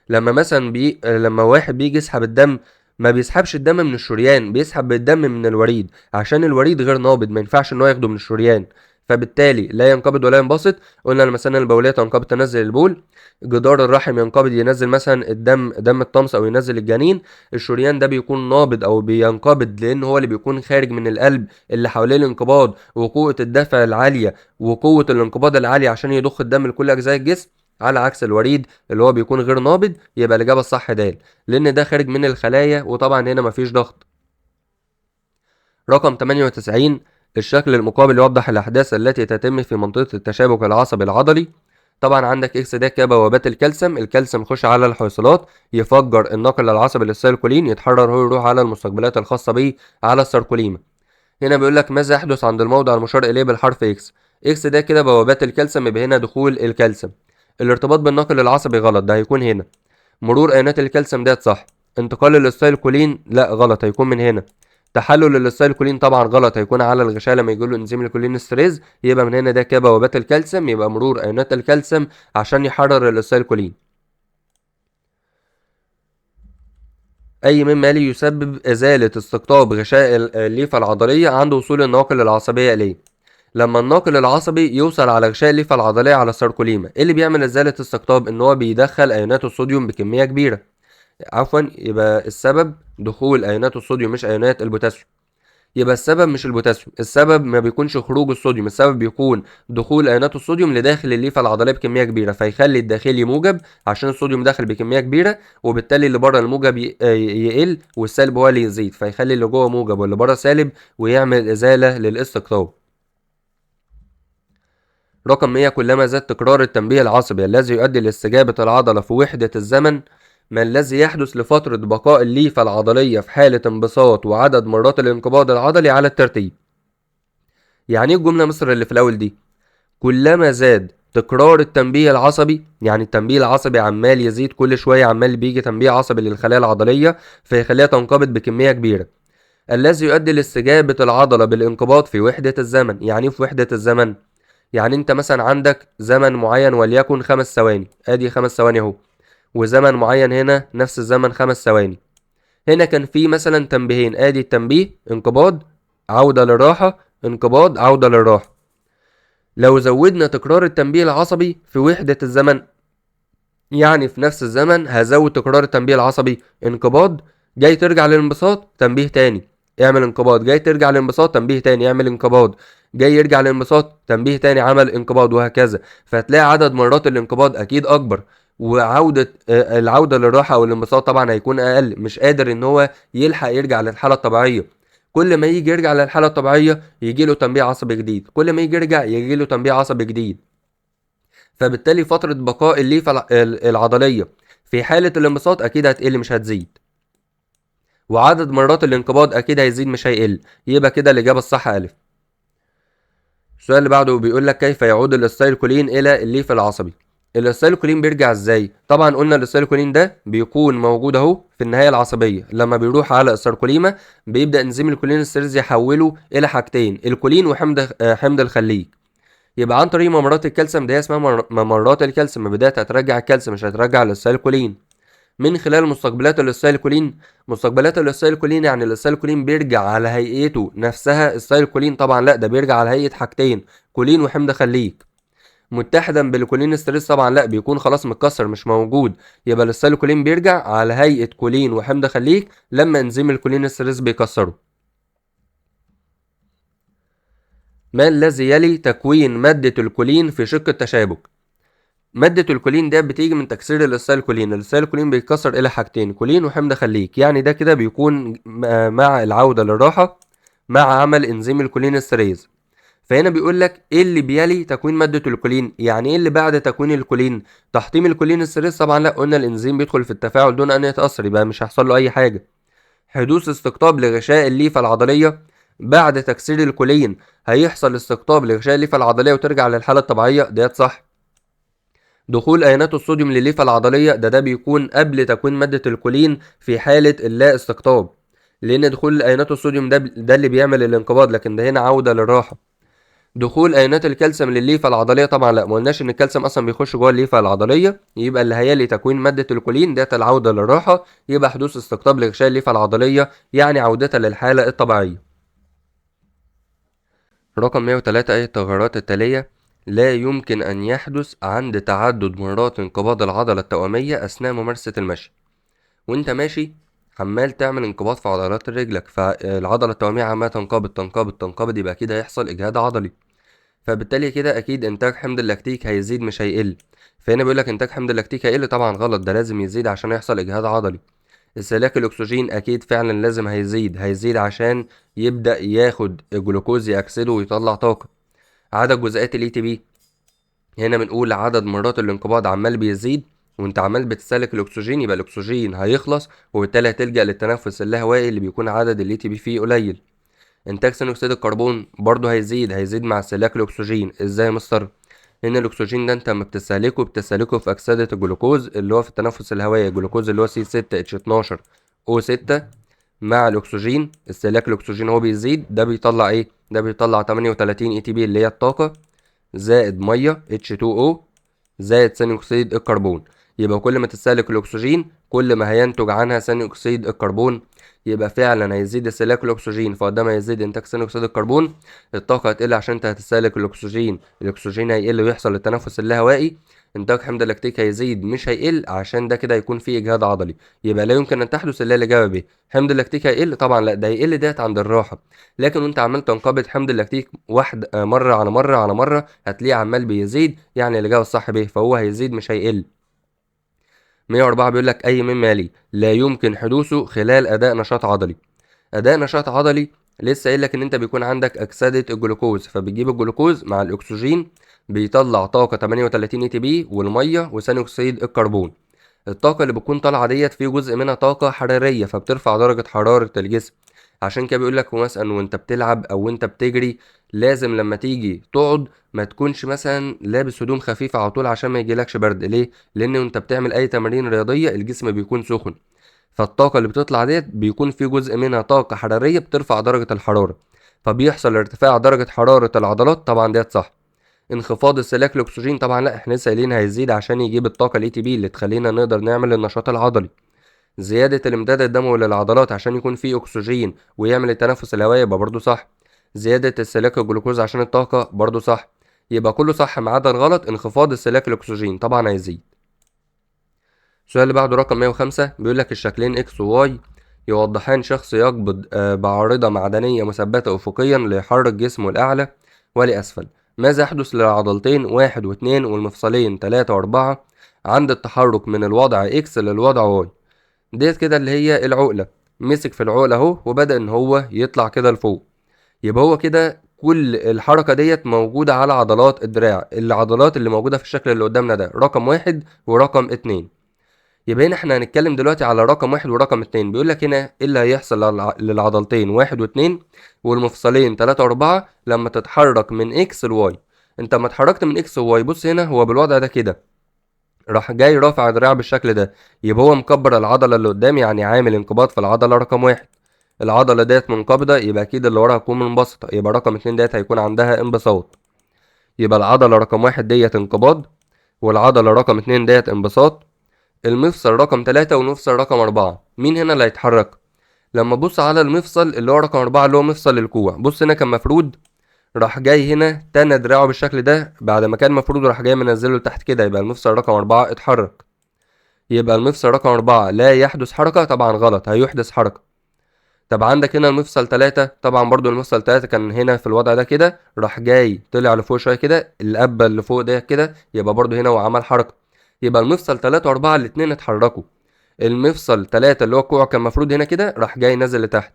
لما مثلا لما واحد بيجي يسحب الدم، ما بيسحبش الدم من الشريان، بيسحب الدم من الوريد، عشان الوريد غير نابض، ما ينفعش ان هو ياخده من الشريان، فبالتالي لا ينقبض ولا ينبسط. قلنا المثانه البوليه تنقبض تنزل البول، جدار الرحم ينقبض ينزل مثلا دم الطمس او ينزل الجنين. الشريان ده بيكون نابض او بينقبض لان هو اللي بيكون خارج من القلب، اللي حواليه الانقباض وقوه الدفع العاليه وقوه الانقباض العاليه عشان يضخ الدم لكل اجزاء الجسم، على عكس الوريد اللي هو بيكون غير نابض. يبقى الإجابة الصح د، لأن ده خارج من الخلايا، وطبعا هنا مفيش ضغط. رقم 98، الشكل المقابل يوضح الأحداث التي تتم في منطقة التشابك العصبي العضلي. طبعا عندك اكس ده كده بوابات الكالسيوم، الكالسيوم يخش على الحويصلات، يفجر الناقل العصبي للسيركولين، يتحرر هو يروح على المستقبلات الخاصة بيه على السيركوليما. هنا بيقول لك ماذا يحدث عند الموضع المشار إليه بالحرف اكس. اكس ده كده بوابات الكالسيوم، يبقى هنا دخول الكالسيوم. الارتباط بالناقل العصبي غلط، ده هيكون هنا. مرور ايونات الكالسيوم ديت صح. انتقال للستايلكولين لا غلط، هيكون من هنا. تحلل للستايلكولين طبعا غلط، هيكون على الغشاء لما يجي له انزيم الكولين ستريز، يبقى من هنا ده كده بوابات الكالسيوم، يبقى مرور ايونات الكالسيوم عشان يحرر الستايلكولين. اي مما يلي يسبب ازاله استقطاب غشاء الليفه العضليه عند وصول النواقل العصبيه اليه. لما الناقل العصبي يوصل على غشاء الليفه العضليه على الساركوليما، ايه اللي بيعمل ازاله استقطاب؟ ان هو بيدخل ايونات الصوديوم بكميه كبيره. عفوا، يبقى السبب دخول ايونات الصوديوم مش ايونات البوتاسيوم. يبقى السبب مش البوتاسيوم، السبب ما بيكونش خروج الصوديوم، السبب بيكون دخول ايونات الصوديوم لداخل الليفه العضليه بكميه كبيره، فيخلي الداخلي موجب عشان الصوديوم داخل بكميه كبيره، وبالتالي اللي بره الموجب يقل والسالب هو اللي يزيد، فيخلي اللي جوه موجب واللي بره سالب، ويعمل ازاله للاستقطاب. رقم 100، كلما زاد تكرار التنبيه العصبي الذي يؤدي لاستجابة العضلة في وحدة الزمن، ما الذي يحدث لفترة بقاء الليفة العضلية في حالة انبساط وعدد مرات الانقباض العضلي على الترتيب. يعني ايه الجمله مصر اللي في الاول دي؟ كلما زاد تكرار التنبيه العصبي، يعني التنبيه العصبي عمال يزيد كل شويه، عمال بيجي تنبيه عصبي للخلايا العضليه فيخليها تنقبض بكميه كبيره، الذي يؤدي لاستجابه العضله بالانقباض في وحده الزمن. يعني ايه في وحده الزمن؟ يعني انت مثلا عندك زمن معين وليكن 5 ثواني، ادي 5 ثواني اهو، وزمن معين هنا نفس الزمن 5 ثواني. هنا كان في مثلا تنبيهين، ادي التنبيه انقباض عودة للراحة، انقباض عودة للراحة. لو زودنا تكرار التنبيه العصبي في وحدة الزمن، يعني في نفس الزمن هزود تكرار التنبيه العصبي، انقباض جاي ترجع للانبساط تنبيه تاني اعمل انقباض، جاي ترجع للانبساط تنبيه تاني اعمل انقباض، جاي يرجع للانبساط تنبيه تاني عمل انقباض، وهكذا. فهتلاقي عدد مرات الانقباض اكيد اكبر، وعودة العودة للراحة او الانبساط طبعا هيكون اقل، مش قادر ان هو يلحق يرجع للحالة الطبيعية. كل ما يجي يرجع للحالة الطبيعية يجي له تنبيه عصبي جديد، كل ما يجي يرجع يجي له تنبيه عصبي جديد. فبالتالي فترة بقاء الليفة العضلية في حالة الانبساط أكيد هتقل مش هتزيد، وعدد مرات الانقباض أكيد هيزيد مش هيقل. يبقى كده الإجابة الصح ألف. السؤال اللي بعده بيقول لك كيف يعود الاستايلكولين إلى الليف العصبي؟ الاستايلكولين بيرجع ازاي؟ طبعا قلنا الاستايلكولين ده بيكون موجود اهو في النهايه العصبيه، لما بيروح على الساركوليما بيبدا انزيم الكولينستريز يحوله الى حاجتين، الكولين وحمض حمض الخليج. يبقى عن طريق ممرات الكالسيوم، دي اسمها ممرات الكالسيوم، بداية هترجع الكالسيوم مش هترجع الاسيلكولين. من خلال مستقبلات الاسيلكولين، مستقبلات الاسيلكولين يعني الاسيلكولين بيرجع على هيئته نفسها، السيلكولين طبعا لا، ده بيرجع على هيئة حاجتين، كولين وحمض خليج. متحدا بالكولين ستريس طبعا لا، بيكون خلاص متكسر مش موجود. يبقى الاسيلكولين بيرجع على هيئة كولين وحمض خليج لما انزيم الكولين ستريس بيكسره. ما الذي يلي تكوين مادة الكولين في شق التشابك؟ مادة الكولين ده بتيجي من تكسير الاسيلكولين، الاسيلكولين بيتكسر إلى حاجتين، كولين وحمض خليج، يعني ده كده بيكون مع العودة للراحة مع عمل انزيم الكولين استريز. فهنا بيقول لك ايه اللي بيلي تكوين مادة الكولين، يعني ايه اللي بعد تكوين الكولين؟ تحطيم الكولين استريز طبعا لا، قلنا الانزيم بيدخل في التفاعل دون ان يتأثر، يبقى مش هيحصل له اي حاجة. حدوث استقطاب لغشاء الليفة العضلية بعد تكسير الكولين، هيحصل استقطاب لغشاء الليفة العضلية وترجع للحالة الطبيعية، ديت صح. دخول ايونات الصوديوم للليفة العضلية، ده بيكون قبل تكوين مادة الكولين في حالة اللا استقطاب، لان دخول ايونات الصوديوم ده اللي بيعمل الانقباض، لكن ده هنا عودة للراحة. دخول ايونات الكالسيوم للليفة العضلية طبعا لا، ما قلناش ان الكالسيوم اصلا بيخش جوه الليفة العضلية، يبقى اللي هيلي تكوين مادة الكولين ده العودة للراحة، يبقى حدوث استقطاب لغشاء الليفة العضلية يعني عودتها للحالة الطبيعية. رقم 103، أي التغيرات التالية لا يمكن أن يحدث عند تعدد مرات انقباض العضلة التوأمية أثناء ممارسة المشي؟ وانت ماشي عمال تعمل انقباض في عضلات رجلك، فالعضلة التوأمية عمالة تنقبض تنقبض تنقبض، يبقى كده هيحصل إجهاد عضلي، فبالتالي كده أكيد إنتاج حمض اللاكتيك هيزيد مش هيقل. فهنا بيقولك إنتاج حمض اللاكتيك هيقل، طبعا غلط، ده لازم يزيد عشان يحصل إجهاد عضلي. استهلاك الأكسجين أكيد فعلا لازم هيزيد عشان يبدأ ياخد الجلوكوز يأكسده ويطلع طاقة. عدد جزيئات الاي تي بي، هنا بنقول عدد مرات الانقباض عمال بيزيد، وانت عمال بتستهلك الاكسجين، يبقى الاكسجين هيخلص وبالتالي هتلجأ للتنفس اللاهوائي اللي بيكون عدد الاي تي بي فيه قليل. انتاج ثاني اكسيد الكربون برضه هيزيد مع استهلاك الاكسجين. ازاي يا مستر؟ لان الاكسجين ده انت لما بتستهلكه في اكسده الجلوكوز اللي هو في التنفس الهوائي، الجلوكوز اللي هو C6H12O6 مع الاكسجين، استهلاك الاكسجين هو بيزيد، ده بيطلع ايه؟ ده بيطلع 38 اي تي بي اللي هي الطاقه، زائد ميه H2O زائد ثاني اكسيد الكربون. يبقى كل ما تستهلك الاكسجين كل ما هينتج عنها ثاني اكسيد الكربون، يبقى فعلا هيزيد استهلاك الاكسجين فقدام هيزيد انتاج ثاني اكسيد الكربون، الطاقه هتقل عشان انت هتستهلك الاكسجين هيقل ويحصل التنفس اللاهوائي، انتاج حمض اللاكتيك هيزيد مش هيقل عشان ده كده هيكون فيه اجهاد عضلي. يبقى لا يمكن ان تحدث الا الاجابه ب. حمض اللاكتيك هيقل طبعا لا، ده هيقل ديت عند الراحه، لكن وانت عمال تنقبض حمض اللاكتيك واحد مره على مره على مره هتلاقيه عمال بيزيد، يعني الاجابه الصح ب، فهو هيزيد مش هيقل. 104 بيقول لك اي مما يلي لا يمكن حدوثه خلال اداء نشاط عضلي. اداء نشاط عضلي لسه قايل لك ان انت بيكون عندك اكسده الجلوكوز، فبتجيب الجلوكوز مع الاكسجين بيطلع طاقه 38 اي تي بي والميه وثاني اكسيد الكربون. الطاقه اللي بتكون طالعه ديت في جزء منها طاقه حراريه فبترفع درجه حراره الجسم، عشان كده بيقول لك مثلا وانت بتلعب او وانت بتجري لازم لما تيجي تقعد ما تكونش مثلا لابس هدوم خفيفه على طول عشان ما يجيلكش برد. ليه؟ لان انت بتعمل اي تمارين رياضيه الجسم بيكون سخن، فالطاقه اللي بتطلع ديت بيكون في جزء منها طاقه حراريه بترفع درجه الحراره، فبيحصل ارتفاع درجه حراره العضلات. طبعا ديت صح. انخفاض استهلاك الاكسجين طبعا لا، احنا لسه قايلين هيزيد عشان يجيب الطاقه الاي تي بي اللي تخلينا نقدر نعمل النشاط العضلي. زياده الامداد الدموي للعضلات عشان يكون فيه اكسجين ويعمل التنفس الهوائي يبقى برضو صح. زياده استهلاك الجلوكوز عشان الطاقه برضو صح. يبقى كله صح ما عدا الغلط، انخفاض استهلاك الاكسجين طبعا هيزيد. السؤال اللي بعده رقم 105 بيقول لك الشكلين اكس وواي يوضحان شخص يقبض بعارضة معدنية مثبتة أفقيا ليحرك جسمه الأعلى ولأسفل. ماذا يحدث للعضلتين 1 و2 والمفصلين 3 و4 عند التحرك من الوضع اكس للوضع واي؟ ديت كده اللي هي العقلة. مسك في العقلة اهو وبدأ ان هو يطلع كده لفوق. يبقى هو كده كل الحركة ديت موجودة على عضلات الدراع. العضلات اللي موجودة في الشكل اللي قدامنا ده رقم 1 ورقم 2. يبقى هنا احنا هنتكلم دلوقتي على رقم 1 ورقم 2. بيقول لك هنا ايه اللي هيحصل للعضلتين 1 و2 والمفصلين 3 و4 لما تتحرك من اكس لواي. انت لما اتحركت من اكس لواي بص هنا هو بالوضع ده كده راح جاي رافع دراع بالشكل ده، يبقى هو مكبر العضلة اللي قدام، يعني عامل انقباض في العضلة رقم 1. العضلة ديت منقبضة يبقى اكيد اللي وراها هتكون منبسطة، يبقى رقم 2 ديت هيكون عندها انبساط. يبقى العضلة رقم 1 ديت انقباض والعضلة رقم 2 ديت انبساط. المفصل رقم 3 والمفصل رقم 4 مين هنا اللي هيتحرك؟ لما تبص على المفصل اللي هو رقم 4 اللي هو مفصل الكوع، بص هنا كان مفرود، راح جاي هنا تنى دراعه بالشكل ده، بعد ما كان مفرود راح جاي منزله لتحت كده، يبقى المفصل رقم 4 اتحرك. يبقى المفصل رقم 4 لا يحدث حركة، طبعا غلط، هيحدث حركة. طب عندك هنا المفصل 3، طبعا برضو المفصل 3 كان هنا في الوضع ده كده، راح جاي طلع لفوق شوية كده، القبة اللي فوق ده كده، يبقى برضو هنا وعمل حركة. يبقى المفصل 3 و4 الاتنين اتحركوا. المفصل 3 اللي هو الكوع كان مفروض هنا كده راح جاي نازل لتحت،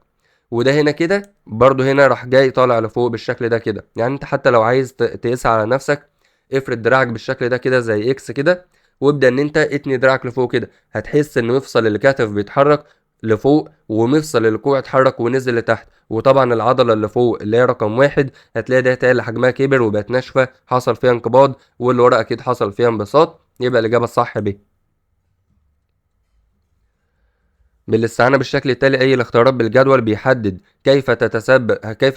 وده هنا كده برضو هنا راح جاي طالع لفوق بالشكل ده كده. يعني انت حتى لو عايز تقيس على نفسك افرد دراعك بالشكل ده كده زي اكس كده، وابدا ان انت اتني دراعك لفوق كده، هتحس ان مفصل الكتف بيتحرك لفوق ومفصل الكوع اتحرك ونزل لتحت. وطبعا العضله اللي فوق اللي هي رقم 1 هتلاقي ده تقل حجمها كبر وبقت ناشفه، حصل فيها انقباض، واللي ورا اكيد حصل فيها انبساط. يبقى الاجابه الصح ب. بالاستعانة بالشكل التالي أي الاختيارات بالجدول بيحدد كيف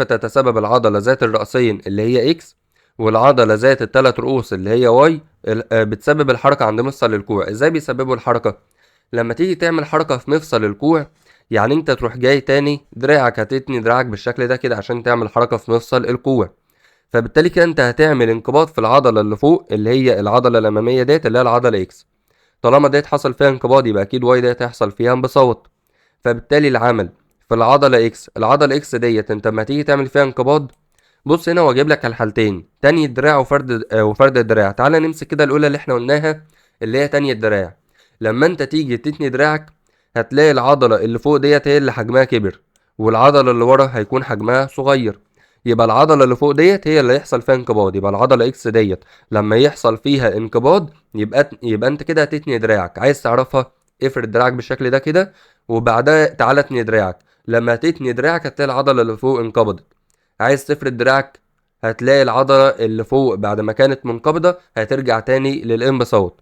تتسبب العضلة ذات الرأسين اللي هي إكس والعضلة ذات الثلاث رؤوس اللي هي واي بتسبب الحركة عند مفصل الكوع. إزاي بيسببوا الحركة؟ لما تيجي تعمل حركة في مفصل الكوع، يعني أنت تروح جاي تاني دراعك، هتتني دراعك بالشكل ده كده عشان تعمل حركة في مفصل الكوع، فبالتالي كده أنت هتعمل انقباض في العضلة اللي فوق اللي هي العضلة الأمامية ديت اللي هي العضلة إكس. طالما ديت حصل فيها انقباض يبقى أكيد واي ديت هيحصل فيها انبساط. فبالتالي العمل في العضلة اكس، العضلة اكس ديت انت لما تيجي تعمل فيها انقباض، بص هنا واجيب لك الحالتين تاني الدراع وفرد الدراع. تعالى نمسك كده الاولى اللي احنا قلناها اللي هي تاني الدراع. لما انت تيجي تتني دراعك هتلاقي العضلة اللي فوق ديت هي اللي حجمها كبر والعضلة اللي ورا هيكون حجمها صغير. يبقى العضلة اللي فوق ديت هي اللي هيحصل فيها انقباض. يبقى العضلة اكس ديت لما يحصل فيها انقباض يبقى انت كده هتتني دراعك. عايز تعرفها؟ افرد دراعك بالشكل ده كده وبعدها تعالى تني دراعك. لما تتني دراعك هتلاقي العضلة اللي فوق انقبضت. عايز تفرد دراعك هتلاقي العضلة اللي فوق بعد ما كانت منقبضة هترجع تاني للانبساط.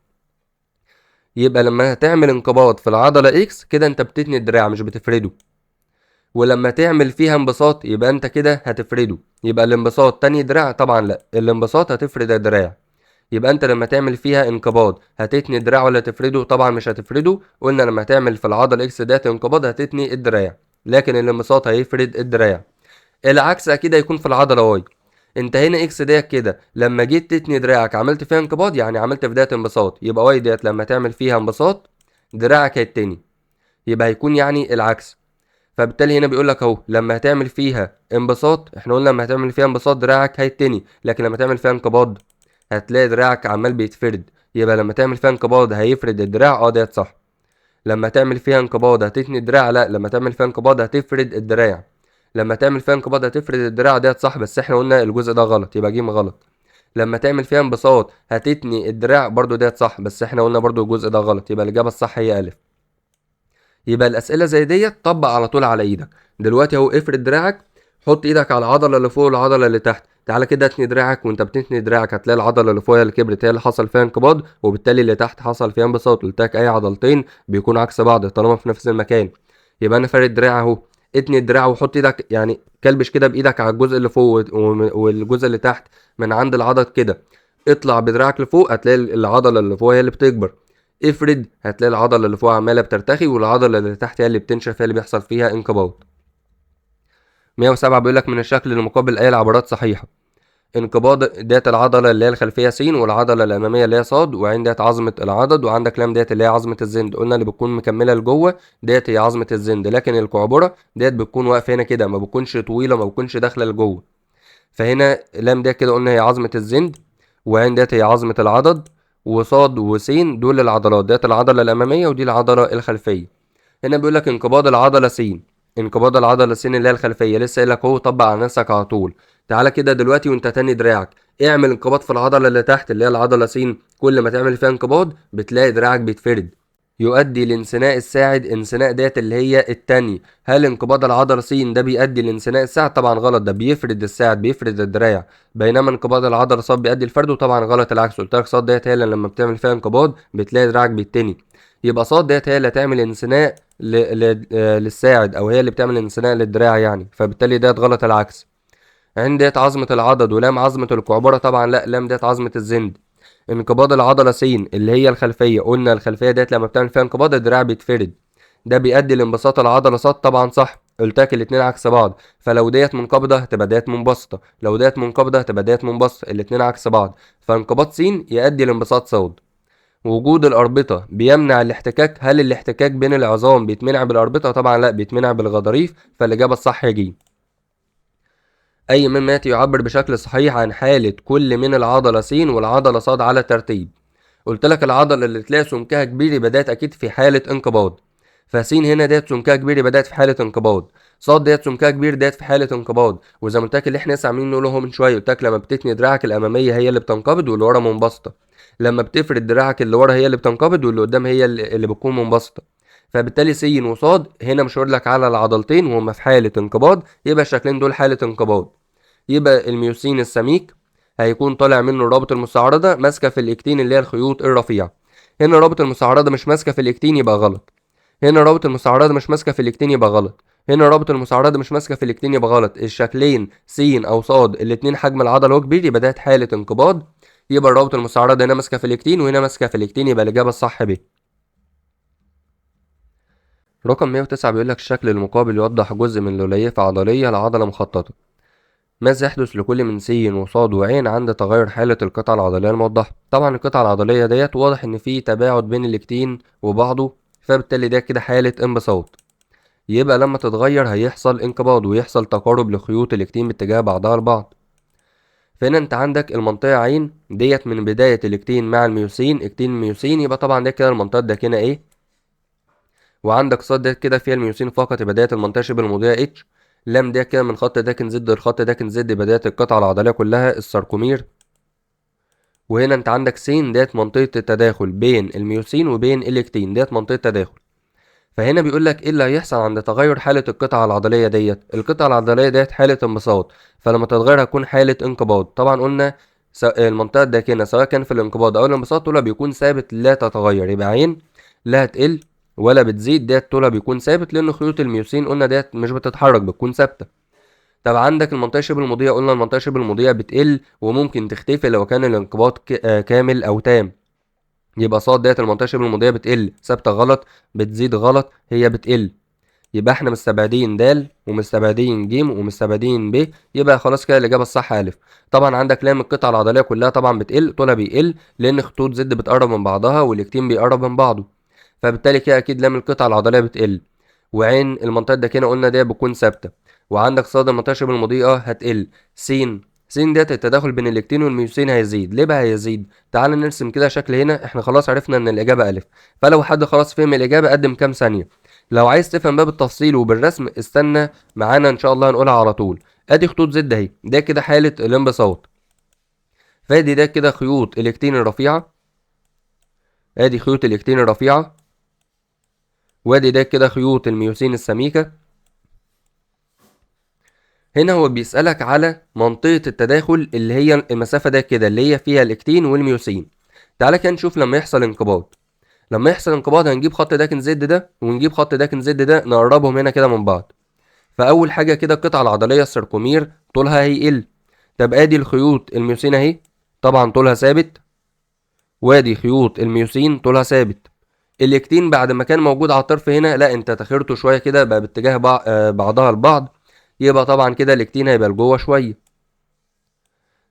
يبقى لما هتعمل انقباض في العضلة اكس كده انت بتتني الدراع مش بتفرده، ولما تعمل فيها انبساط يبقى انت كده هتفرده. يبقى الانبساط تاني دراع؟ طبعا لا، الانبساط هتفرد الدراع. يبقى انت لما تعمل فيها انقباض هتتني الدراع ولا تفرده؟ طبعا مش هتفرده، قلنا لما تعمل في العضله اكس ديت انقباض هتتني الدراع، لكن الانبساط هيفرد الدراع. العكس اكيد هيكون في العضله واي. انت هنا اكس ديت كده لما جيت تتني دراعك عملت فيها انقباض، يعني عملت بدايه انبساط، يبقى واي ديت لما تعمل فيها انبساط دراعك هيتني، يبقى هيكون يعني العكس. فبالتالي هنا بيقول لك اهو لما هتعمل فيها انبساط، احنا قلنا لما هتعمل فيها انبساط دراعك هيتني، لكن لما تعمل فيها انقباض هتلاقي دراعك عمال بيتفرد. يبقى لما تعمل فيها انقباض هيفرد الدراع، ديت صح. لما تعمل فيها انقباض هتتني الدراع، لا، لما تعمل فيها انقباض هتفرد الدراع. لما تعمل فيها انقباض هتفرد الدراع، ديت صح، بس احنا قلنا الجزء ده غلط يبقى جيم غلط. لما تعمل فيها انبساط هتتني الدراع، برضو ديت صح، بس احنا قلنا برضو الجزء ده غلط، يبقى الاجابه الصح هي الف. يبقى الاسئله زي ديت طبق على طول على ايدك. دلوقتي اهو افرد دراعك، حط ايدك على العضله اللي فوق والعضله اللي تحت، تعالى كده اتني دراعك، وانت بتتني دراعك هتلاقي العضله اللي فوق هي اللي كبرت، هي اللي حصل فيها انقباض، وبالتالي اللي تحت حصل فيها انبساط. قلت لك اي عضلتين بيكونوا عكس بعض طالما في نفس المكان. يبقى انا فارد دراع اهو، اتني الدراع وحط ايدك يعني كلبش كده بايدك على الجزء اللي فوق والجزء اللي تحت من عند العضد كده، اطلع بدراعك لفوق هتلاقي العضله اللي فوق هي اللي بتكبر، افرد هتلاقي العضله اللي فوق عماله بترتخي، والعضله اللي تحت هي اللي بتنشف، هي اللي بيحصل فيها انقباض. 107 بيقول لك من الشكل المقابل اي العبارات صحيحه. انقباض ديت العضله اللي هي الخلفيه س، والعضله الاماميه اللي هي ص، وعين ديت عظمه العضد، وعندك لام ديت اللي هي عظمه الزند. قلنا اللي بتكون مكمله لجوه ديت هي عظمه الزند، لكن القعبره ديت بتكون واقفه هنا كده، ما بتكونش طويله، ما بتكونش داخله لجوه. فهنا لام ديت كده قلنا هي عظمه الزند، وعين ديت هي عظمه العضد، وصاد وسين دول العضلات، ديت العضله الاماميه ودي العضله الخلفيه. هنا بيقول لك انقباض العضله س، انقباض العضله س اللي هي الخلفيه، لسه قايل لك اهو طبق على نفسك على طول. تعالى كده دلوقتي وانت تاني دراعك، اعمل انقباض في العضله اللي تحت اللي هي العضله س، كل ما تعمل فيها انقباض بتلاقي دراعك بيتفرد، يؤدي لانثناء الساعد. انثناء ديت اللي هي التانية. هل انقباض العضله س ده بيؤدي لانثناء الساعد؟ طبعا غلط، ده بيفرد الساعد، بيفرد الدراع، بينما انقباض العضله ص بيؤدي الفرد، وطبعا غلط العكس. قلت لك ص ديت هي اللي لما بتعمل فيها انقباض بتلاقي دراعك بيتني، يبقى صاد ديت هي اللي هتعمل انثناء للساعد، او هي اللي بتعمل انثناء للدراع يعني، فبالتالي ديت غلط العكس. عين ديت عظمة العضد، ولام عظمة القعبرة، طبعا لا، لام ديت عظمة الزند. انقباض العضلة س اللي هي الخلفية، قلنا الخلفية ديت لما بتعمل فيها انقباض الدراع بيتفرد، ده بيؤدي لانبساط العضلة ص، طبعا صح، قلت لك الاتنين عكس بعض، فلو ديت منقبضة هتبقى ديت منبسطة، لو ديت منقبضة هتبقى ديت منبسطة، الاتنين عكس بعض، فانقباض س يؤدي لانبساط ص. وجود الأربطة بيمنع الاحتكاك، هل الاحتكاك بين العظام بيتمنع بالأربطة؟ طبعا لا، بيتمنع بالغضاريف، فالإجابة الصح ج. أي مما يأتي يعبر بشكل صحيح عن حالة كل من العضلة س والعضلة ص على ترتيب. قلت لك العضلة اللي تلاقي سمكها كبير يبقى ديت أكيد في حالة انقباض، فس هنا ديت سمكها كبير يبقى ديت في حالة انقباض، ص ديت سمكها كبير ديت في حالة انقباض. وزي ما قلت لك اللي احنا لسه عاملين نقوله من شوية، قلت لك لما بتتني دراعك الأمامية هي اللي بتنقبض واللي ورا منبسطة، لما بتفرد دراعك اللي ورا هي اللي بتنقبض واللي قدام هي اللي بتكون منبسطة. فبالتالي س وصاد هنا مش هقول لك على العضلتين وهما في حالة انقباض، يبقى الشكلين دول حالة انقباض. يبقى الميوسين السميك هيكون طالع منه رابط المستعرضة ماسكة في الإكتين اللي هي الخيوط الرفيعة. هنا رابط المستعرضة مش ماسكة في الإكتين يبقى غلط، هنا رابط المستعرضة مش ماسكة في الإكتين يبقى غلط، هنا رابط المستعرضة مش ماسكة في الإكتين يبقى غلط. الشكلين س أو ص الاتنين حجم العضلة هو كبير، يبقى ده حالة انقباض، يبقى الرابط المستعرضة هنا ماسكة في الإكتين وهنا ماسكة في الإكتين، يبقى الإجابة الصح ب. رقم 109 بيقول لك الشكل المقابل يوضح جزء من لوليفة عضلية لعضلة مخططة. ماذا يحدث لكل من س وصاد وعين عند تغير حالة القطعة العضلية الموضحة؟ طبعا القطعة العضلية ديت واضح ان في تباعد بين الاكتين وبعضه، فبالتالي ده كده حالة انبساط، يبقى لما تتغير هيحصل انقباض ويحصل تقارب لخيوط الاكتين باتجاه بعضها البعض. فهنا انت عندك المنطقة عين ديت من بداية الاكتين مع الميوسين، اكتين الميوسين، يبقى طبعا ده كده المنطقة الداكنة ايه، وعندك صاد ديت كده فيها الميوسين فقط، يبقى ديت المنطقة شبه المضيئة اتش. لام ديت كده من خط داكن زد لخط داكن زد، يبقى ديت القطعة العضلية كلها الساركومير. وهنا انت عندك س ديت منطقة التداخل بين الميوسين وبين الاكتين، ديت منطقة تداخل. فهنا بيقول لك ايه اللي هيحصل عند تغير حالة القطعة العضلية ديت؟ القطعة العضلية ديت حالة انبساط، فلما تتغير هتكون حالة انقباض. طبعا قلنا المنطقة الداكنة سواء كان في الانقباض او الانبساط طولها بيكون ثابت لا تتغير، يبقى عين لا هتقل ولا بتزيد، ديت طولها بيكون ثابت لان خيوط الميوسين قلنا ديت مش بتتحرك، بتكون ثابتة. طب عندك المنطقة شبه المضيئة، قلنا المنطقة شبه المضيئة بتقل وممكن تختفي لو كان الانقباض كامل أو تام، يبقى صاد ديت المنطقة شبه المضيئة بتقل، ثابتة غلط، بتزيد غلط، هي بتقل. يبقى احنا مستبعدين د ومستبعدين ج ومستبعدين ب، يبقى خلاص كده الإجابة الصح أ. طبعا عندك لام القطعة العضلية كلها طبعا بتقل، طولها بيقل لأن خطوط زد بتقرب من بعضها والإكتين بيقرب من بعضه، فبالتالي كده أكيد لام القطعة العضلية بتقل. وعين المنطقة ده كده قلنا دي بتكون ثابتة. وعندك صاد المنطقة شبه المضيئة هتقل. س ديت التداخل بين الاكتين والميوسين هيزيد، ليه بقى هيزيد؟ تعال نرسم كده شكل هنا، احنا خلاص عرفنا ان الإجابة أ، فلو حد خلاص فهم الإجابة قدم كام ثانية، لو عايز تفهم بقى بالتفصيل وبالرسم استنى معانا ان شاء الله هنقولها على طول. ادي خطوط زد اهي، ده كده حالة الانبساط، فادي ده كده خيوط الاكتين الرفيعة، ادي خيوط الاكتين الرفيعة، وادي ده كده خيوط الميوسين السميكة، هنا هو بيسألك على منطقة التداخل اللي هي المسافة ده كده اللي هي فيها الاكتين والميوسين. تعالى كده نشوف لما يحصل انقباض. لما يحصل انقباض هنجيب خط داكن زد ده ونجيب خط داكن زد ده نقربهم هنا كده من بعض. فأول حاجة كده القطعة العضلية السيركومير طولها هيقل. طب ادي الخيوط الميوسين اهي، طبعا طولها ثابت، وادي خيوط الميوسين طولها ثابت. الاكتين بعد ما كان موجود على الطرف هنا، لا انت تخرته شويه كده بقى باتجاه بعضها البعض، يبقى طبعا كده الاكتين هيبقى لجوه شويه.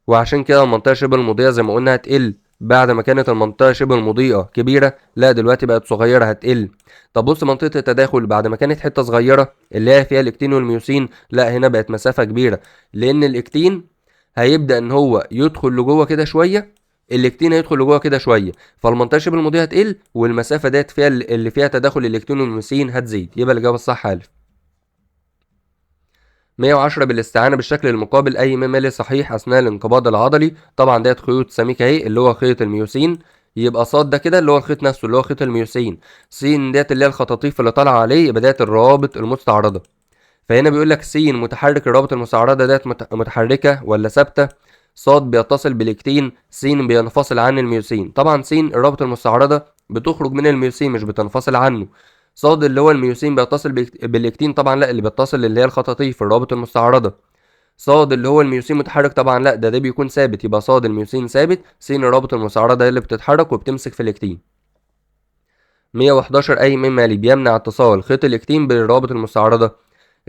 وعشان كده المنطقه شبه المضيئه زي ما قلنا هتقل. بعد ما كانت المنطقه شبه المضيئه كبيره، لا دلوقتي بقت صغيره هتقل. طب بص منطقه التداخل بعد ما كانت حته صغيره اللي هي فيها الاكتين والميوسين، لا هنا بقت مسافه كبيره، لان الاكتين هيبدا ان هو يدخل لجوه كده شويه، الاكتين هيدخل لجوه كده شويه، فالمنطقه شبه المضيئه هتقل، والمسافه ديت فيها اللي فيها تداخل الاكتين والميوسين هتزيد. يبقى الاجابه الصح الف. 110 بالاستعانة بالشكل المقابل أي ممالي صحيح أثناء الانقباض العضلي. طبعا ديت خيوط سميكة أهي اللي هو خيط الميوسين، يبقى صاد ده كده اللي هو الخيط نفسه اللي هو خيط الميوسين، س ديت اللي هي الخطاطيف اللي طالعة عليه، يبقى ديت الروابط المستعرضة. فهنا بيقول لك س متحرك، الروابط المستعرضة ديت متحركة ولا ثابتة؟ صاد بيتصل بالاكتين، س بينفصل عن الميوسين. طبعا س الروابط المستعرضة بتخرج من الميوسين مش بتنفصل عنه. صاد اللي هو الميوسين بيتصل بالاكتين، طبعا لا اللي بيتصل اللي هي الخطاطيف الروابط المستعرضة. صاد اللي هو الميوسين متحرك، طبعا لا ده بيكون ثابت، يبقى صاد الميوسين ثابت، س الروابط المستعرضة هي اللي بتتحرك وبتمسك في الاكتين. 111 أي مما يلي بيمنع اتصال خيط الاكتين بالروابط المستعرضة.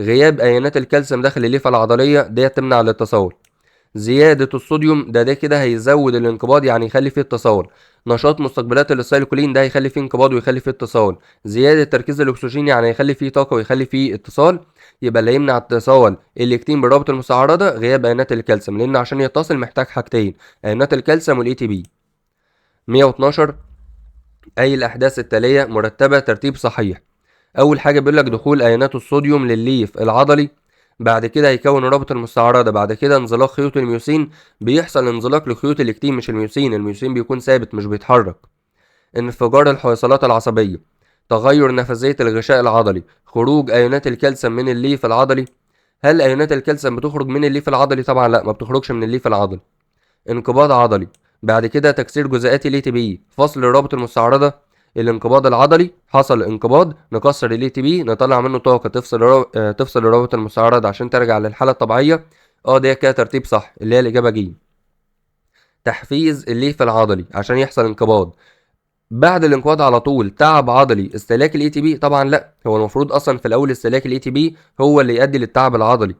غياب أيونات الكالسيوم داخل الليفة العضلية ديت تمنع الاتصال. زيادة الصوديوم ده كده هيزود الانقباض يعني يخلي فيه اتصال. نشاط مستقبلات الاسيلكولين ده هيخلي فيه انقباض ويخلي فيه اتصال. زيادة تركيز الأكسجين يعني هيخلي فيه طاقة ويخلي فيه اتصال. يبقى اللي يمنع اتصال الاكتين بالرابط المستعرضة غياب أيونات الكالسيوم، لأن عشان يتصل محتاج حاجتين، أيونات الكالسيوم والاي تي بي. 112 أي الأحداث التالية مرتبة ترتيب صحيح. أول حاجة بيقول لك دخول أيونات الصوديوم للليف العضلي، بعد كده هيكون الرابط المستعرضة، بعد كده انزلاق خيوط الميوسين. بيحصل انزلاق لخيوط الاكتين مش الميوسين، الميوسين بيكون ثابت مش بيتحرك. انفجار الحويصلات العصبية، تغير نفسية الغشاء العضلي، خروج أيونات الكالسيوم من الليف العضلي. هل أيونات الكالسيوم بتخرج من الليف العضلي؟ طبعا لا ما بتخرجش من الليف العضلي. انقباض عضلي، بعد كده تكسير جزيئات الاي تي بي، فصل الرابط المستعرضة. الانقباض العضلي حصل انقباض، نكسر الاي تي بي نطلع منه طاقة تفصل الرابط المستعرض عشان ترجع للحالة الطبيعية. ده كده ترتيب صح اللي هي الإجابة ج. تحفيز الليف العضلي عشان يحصل انقباض، بعد الانقباض على طول تعب عضلي استهلاك الاي تي بي؟ طبعا لا، هو المفروض اصلا في الاول استهلاك الاي تي بي هو اللي يؤدي للتعب العضلي.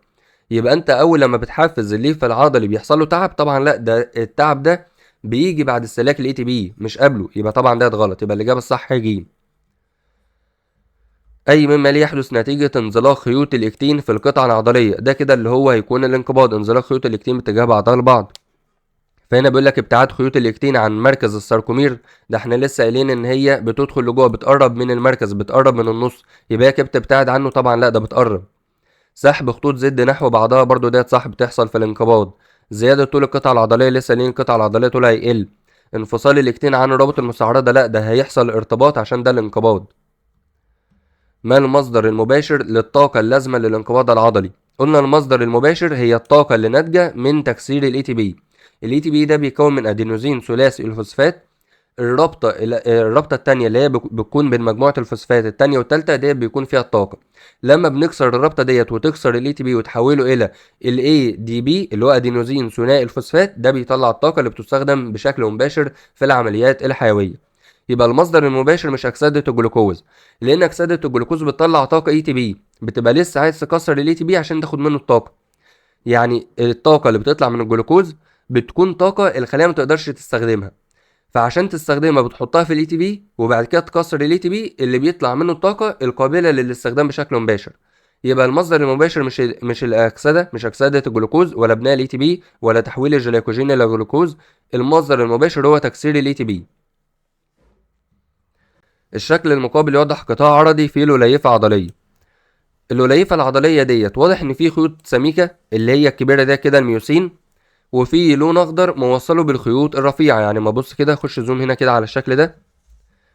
يبقى انت اول لما بتحفز الليف العضلي بيحصل له تعب؟ طبعا لا، ده التعب ده بيجي بعد استهلاك الاي تي بي مش قبله، يبقى طبعا ده غلط، يبقى الاجابه الصح ج. اي مما ليه يحدث نتيجه انزلاق خيوط الاكتين في القطعه العضليه، ده كده اللي هو هيكون الانقباض، انزلاق خيوط الاكتين باتجاه بعضها البعض. فهنا بيقول لك ابتعاد خيوط الاكتين عن مركز الساركومير، ده احنا لسه قايلين ان هي بتدخل لجوه، بتقرب من المركز، بتقرب من النص، يبقى هي كده بتبتعد عنه؟ طبعا لا ده بتقرب. سحب خطوط زد نحو بعضها برضو ديت صح بتحصل في الانقباض. زيادة طول القطعة العضلية، لسه لين القطعة العضلية طولها هيقل. انفصال الاكتين عن الرابط المستعرضة، لا ده هيحصل ارتباط عشان ده الانقباض. ما المصدر المباشر للطاقة اللازمة للانقباض العضلي؟ قلنا المصدر المباشر هي الطاقة اللي ناتجة من تكسير الاي تي بي. الاي تي بي ده بيكون من ادينوزين ثلاثي الفوسفات. الرابطه التانية اللي هي بتكون بين مجموعه الفوسفات التانية والتالتة ديت بيكون فيها الطاقه. لما بنكسر الرابطه ديت وتكسر الاي تي بي وتحوله الى الاي دي بي اللي هو ادينوزين ثنائي الفوسفات، ده بيطلع الطاقه اللي بتستخدم بشكل مباشر في العمليات الحيويه. يبقى المصدر المباشر مش اكسده الجلوكوز، لان اكسده الجلوكوز بتطلع طاقه اي تي بي، بتبقى لسه عايز تكسر الاي تي بي عشان تاخد منه الطاقه. يعني الطاقه اللي بتطلع من الجلوكوز بتكون طاقه الخلايا ما تقدرش تستخدمها، فعشان تستخدمها بتحطها في الاي تي بي وبعد كده تكسر الاي تي بي اللي بيطلع منه الطاقه القابله للاستخدام بشكل مباشر. يبقى المصدر المباشر مش الاكسده، مش اكسده الجلوكوز ولا بناء الاي تي بي ولا تحويل الجليكوجين الى جلوكوز. المصدر المباشر هو تكسير الاي تي بي. الشكل المقابل يوضح قطاع عرضي فيه لوليفه عضليه. اللوليفه العضليه ديت واضح ان فيه خيوط سميكه اللي هي الكبيره ده كده الميوسين، وفي لون اخضر موصله بالخيوط الرفيعه. يعني ما بص كده، خش زوم هنا كده على الشكل ده،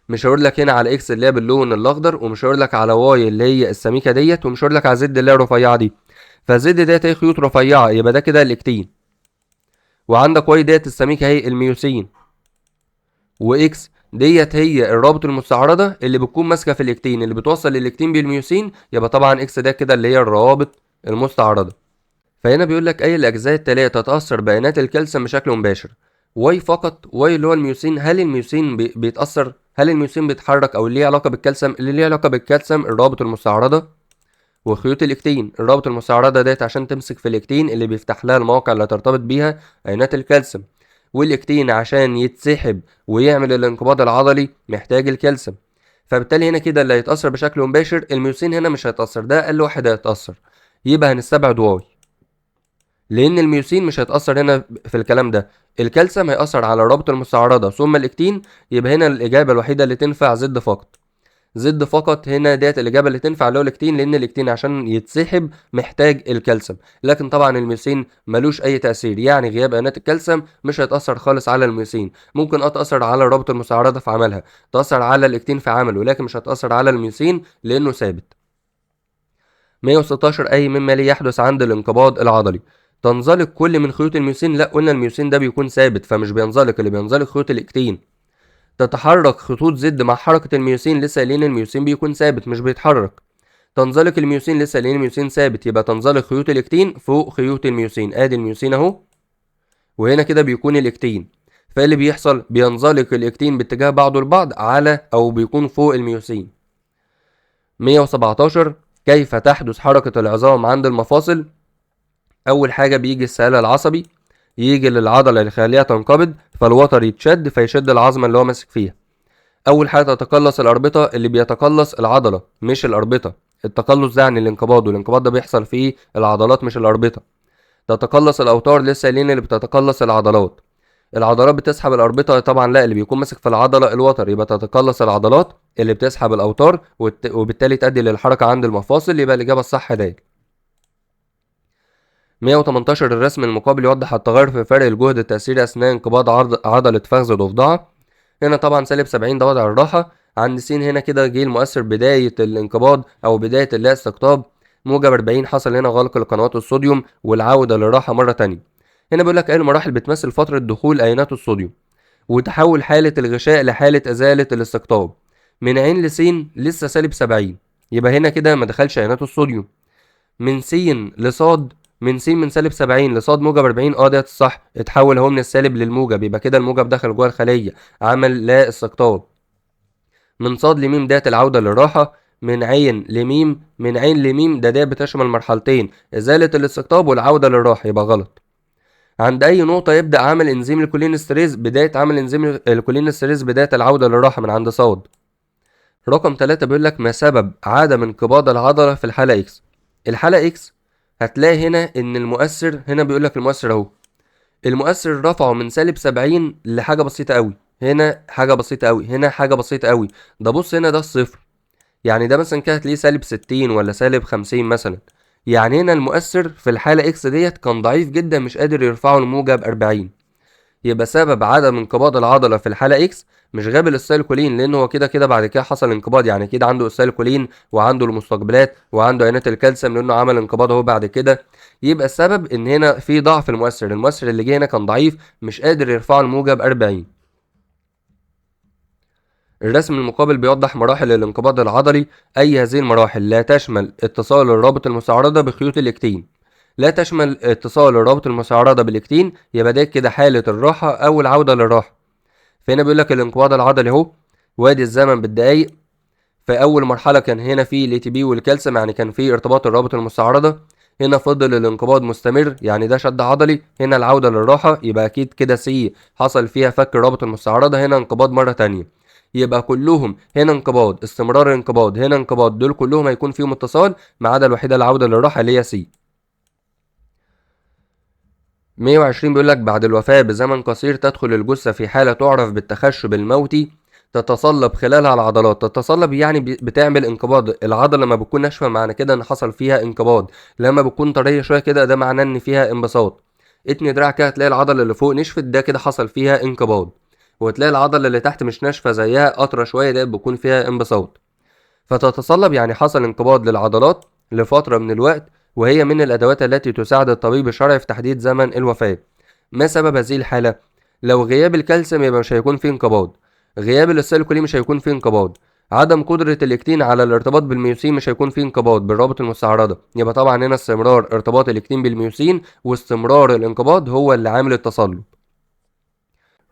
مشاور لك هنا على اكس اللي هي باللون الاخضر، ومشاور لك على واي اللي هي السميكه ديت، ومشاور لك على زد اللي هي الرفيعه دي. فزد ديت هي خيوط رفيعه، يبقى ده كده الاكتين. وعندك واي ديت السميكه هي الميوسين، واكس ديت هي الروابط المستعرضه اللي بتكون ماسكه في الاكتين، اللي بتوصل الاكتين بالميوسين، يبقى طبعا اكس ده كده اللي هي الروابط المستعرضه. فهنا بيقول لك اي الاجزاء التاليه تتاثر بايونات الكالسيوم بشكل مباشر؟ واي فقط، واي اللي هو الميوسين. هل الميوسين بيتاثر؟ هل الميوسين بيتحرك او ليه علاقه بالكالسيوم؟ اللي ليه علاقه بالكالسيوم الروابط المستعرضه وخيوط الاكتين. الروابط المستعرضه ديت عشان تمسك في الاكتين اللي بيفتح لها المواقع اللي ترتبط بيها ايونات الكالسيوم، والاكتين عشان يتسحب ويعمل الانقباض العضلي محتاج الكالسيوم. فبالتالي هنا كده اللي هيتاثر بشكل مباشر الميوسين، هنا مش هيتاثر، ده اقل واحد هيتاثر، يبقى هنستبعد واي، لان الميوسين مش هيتاثر هنا في الكلام ده. الكالسيوم هيأثر على الرابط المستعرضه ثم الاكتين، يبقى هنا الاجابه الوحيده اللي تنفع زد فقط. زد فقط هنا ديت الاجابه اللي تنفع اللي هو الاكتين، لان الاكتين عشان يتسحب محتاج الكالسيوم. لكن طبعا الميوسين ملوش اي تاثير، يعني غياب ايونات الكالسيوم مش هيتاثر خالص على الميوسين. ممكن تاثر على الرابط المستعرضه في عملها، تاثر على الاكتين في عمله، لكن مش هتاثر على الميوسين لانه ثابت. 116 اي مما لي يحدث عند الانقباض العضلي؟ تنزلق كل من خيوط الميوسين؟ لا، قلنا الميوسين ده بيكون ثابت فمش بينزلق، اللي بينزلق خيوط الاكتين. تتحرك خطوط زد مع حركة الميوسين؟ لسه قايلين الميوسين بيكون ثابت مش بيتحرك. تنزلق الميوسين؟ لسه قايلين الميوسين ثابت، يبقى تنزلق خيوط الاكتين فوق خيوط الميوسين. ادي الميوسين اهو، وهنا كده بيكون الاكتين. فاللي بيحصل بينزلق الاكتين باتجاه بعضه البعض على او بيكون فوق الميوسين. 117 كيف تحدث حركة العظام عند المفاصل؟ اول حاجة بيجي السائل العصبي، يجي للعضلة اللي خليها تنقبض فالوتر يتشد فيشد العظمة اللي هو ماسك فيها. اول حاجه تتقلص الاربطه، اللي بيتقلص العضله مش الاربطه. التقلص ده يعني الانقباض، والانقباض ده بيحصل في العضلات مش الاربطه. تتقلص الاوتار، لسه قايلين اللي بتتقلص العضلات. العضلات بتسحب الاربطه؟ طبعا لا، اللي بيكون ماسك في العضله الوتر. يبقى تتقلص العضلات اللي بتسحب الاوتار وبالتالي تؤدي للحركه عند المفاصل، يبقى الاجابه الصح ده. 118 الرسم المقابل يوضح التغير في فرق الجهد التأثيري أثناء انقباض عضلة فخذ ضفدعة. هنا طبعا -70 ده وضع الراحة. عند س هنا كده جه المؤثر بداية الانقباض أو بداية اللا استقطاب. -40 حصل هنا غلق لقنوات الصوديوم والعودة للراحة مرة تانية. هنا بيقول لك أي المراحل بتمثل فترة دخول أيونات الصوديوم وتحول حالة الغشاء لحالة إزالة الاستقطاب. من عين لس لسه -70، يبقى هنا كده ما دخلش أيونات الصوديوم. من س لصاد، من س من -70 لصاد -40، ديت الصح، اتحول اهو من السالب للموجب، يبقى كده الموجب دخل جوه الخليه عمل لا استقطاب. من صاد لميم ديت العوده للراحه. من عين لميم، من عين لميم ده بتشمل مرحلتين، ازاله الاستقطاب والعوده للراحه، يبقى غلط. عند اي نقطه يبدا عمل انزيم الكولينستريز؟ بدايه عمل انزيم الكولينستريز بدايه العوده للراحه من عند صاد. رقم 3 بيقول لك ما سبب عدم انقباض العضله في الحاله اكس؟ الحاله اكس هتلاقي هنا ان المؤثر، هنا بيقول لك المؤثر اهو، المؤثر رفعه من -70 لحاجه بسيطه قوي، هنا حاجه بسيطه قوي، هنا حاجه بسيطه قوي. ده بص هنا ده الصفر، يعني ده مثلا كده هتلاقيه -60 ولا -50 مثلا. يعني هنا المؤثر في الحاله اكس ديت كان ضعيف جدا مش قادر يرفعه لموجب 40. يبقى سبب عدم انقباض العضله في الحاله اكس مش غاب الاستايلكولين، لان هو كده كده بعد كده حصل انقباض، يعني كده عنده استايلكولين وعنده المستقبلات وعنده ايونات الكالسيوم لانه عمل انقباض اهو بعد كده. يبقى السبب ان هنا في ضعف المؤثر، المؤثر اللي جه هنا كان ضعيف مش قادر يرفعه لموجب 40. الرسم المقابل بيوضح مراحل الانقباض العضلي. اي هذه المراحل لا تشمل اتصال الرابط المستعرضه بخيوط الاكتين؟ لا تشمل اتصال الرابط المستعرضه بالاكتين، يبقى ده كده حاله الراحه او العوده للراحه. فهنا بيقول لك الانقباض العضلي اهو، وادي الزمن بالدقايق. في اول مرحله كان هنا في الاي تي بي والكالسيوم، يعني كان في ارتباط الرابط المستعرضه. هنا فضل الانقباض مستمر، يعني ده شد عضلي. هنا العوده للراحه، يبقى اكيد كده سي حصل فيها فك الرابط المستعرضه، هنا انقباض مره تانية. يبقى كلهم هنا انقباض، استمرار انقباض، هنا انقباض، دول كلهم هيكون فيهم اتصال ما عدا الوحيده العوده للراحه اللي هي سي. 120 بيقول لك بعد الوفاة بزمن قصير تدخل الجثة في حالة تعرف بالتخشب الموتي، تتصلب خلالها العضلات. تتصلب يعني بتعمل انقباض. العضلة لما بتكون ناشفة معنى كده ان حصل فيها انقباض، لما بتكون طرية شوية كده ده معناه ان فيها انبساط. اتني دراع كده هتلاقي العضلة اللي فوق نشفت، ده كده حصل فيها انقباض. وتلاقي العضلة اللي تحت مش ناشفة زيها قطرة شوية، ده بيكون فيها انبساط. فتتصلب يعني حصل انقباض للعضلات لفترة من الوقت وهي من الأدوات التي تساعد الطبيب الشرعي في تحديد زمن الوفاة. ما سبب هذه الحالة؟ لو غياب الكالسيوم يبقى مش هيكون فيه انقباض، غياب الأسيتيلكولين مش هيكون فيه انقباض، عدم قدرة الإكتين على الارتباط بالميوسين مش هيكون فيه انقباض بالرابط المستعرضة. يبقى طبعا هنا استمرار ارتباط الإكتين بالميوسين واستمرار الانقباض هو اللي عامل التصلب.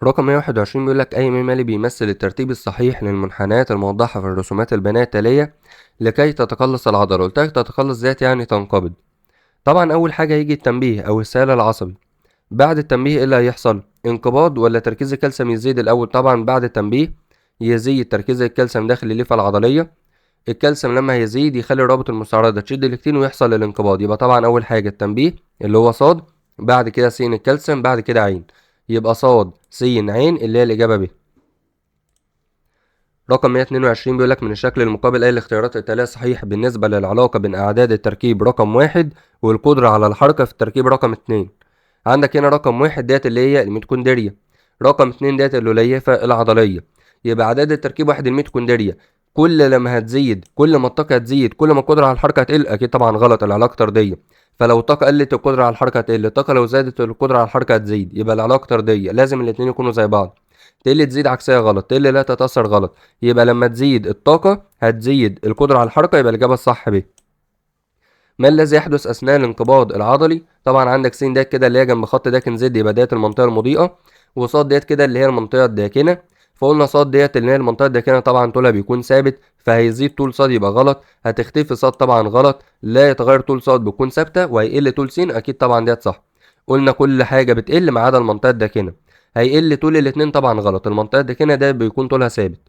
رقم 121 بيقول لك أي مالي بيمثل الترتيب الصحيح للمنحنيات الموضحة في الرسومات البناء التالية لكي تتقلص العضلة. قلت لك تتقلص ذات يعني تنقبض. طبعا أول حاجة يجي التنبيه أو السائل العصبي. بعد التنبيه ايه اللي هيحصل؟ انقباض ولا تركيز الكالسيوم يزيد الأول؟ طبعا بعد التنبيه يزيد تركيز الكالسيوم داخل الليفة العضلية. الكالسيوم لما هيزيد يخلي الرابط المستعرضة تشد الإكتين ويحصل الانقباض. يبقى طبعا أول حاجة التنبيه اللي هو صاد، بعد كده س الكالسيوم، بعد كده عين. يبقى صاد س عين اللي هي الإجابة ب. رقم 122 بيقول لك من الشكل المقابل أي الاختيارات التالية صحيح بالنسبة للعلاقة بين أعداد التركيب رقم 1 والقدرة على الحركة في التركيب رقم 2. عندك هنا رقم 1 ديت اللي هي الميتوكوندريا، رقم 2 ديت الوليفة العضلية. يبقى أعداد التركيب 1 الميتوكوندريا، كل لما هتزيد كل ما الطاقة هتزيد كل ما القدرة على الحركة هتقل. أكيد طبعا غلط، العلاقة طردية. فلو الطاقة قلت القدرة على الحركة هتقل، الطاقة لو زادت القدرة على الحركة هتزيد. يبقى العلاقة طردية، لازم الاتنين يكونوا زي بعض. تقل تزيد عكسية غلط، تقل لا تتأثر غلط. يبقى لما تزيد الطاقة هتزيد القدرة على الحركة، يبقى الإجابة الصح ب. ما الذي يحدث أثناء الانقباض العضلي؟ طبعا عندك س ديت كده اللي هي جنب خط داكن زد، يبقى ديت المنطقة المضيئة، وصاد ديت كده اللي هي المنطقة الداكنة. فقلنا صاد ديت اللي هي المنطقة الداكنة طبعا طولها بيكون ثابت، فهيزيد طول صاد يبقى غلط. هتختفي صاد طبعا غلط، لا يتغير طول صاد بتكون ثابتة، وهيقل طول س أكيد طبعا ديت صح. قلنا كل حاجة بتقل ما عدا المنطقة الداكنة. هيقل طول الاتنين طبعا غلط، المنطقة الداكنة ده بيكون طولها ثابت.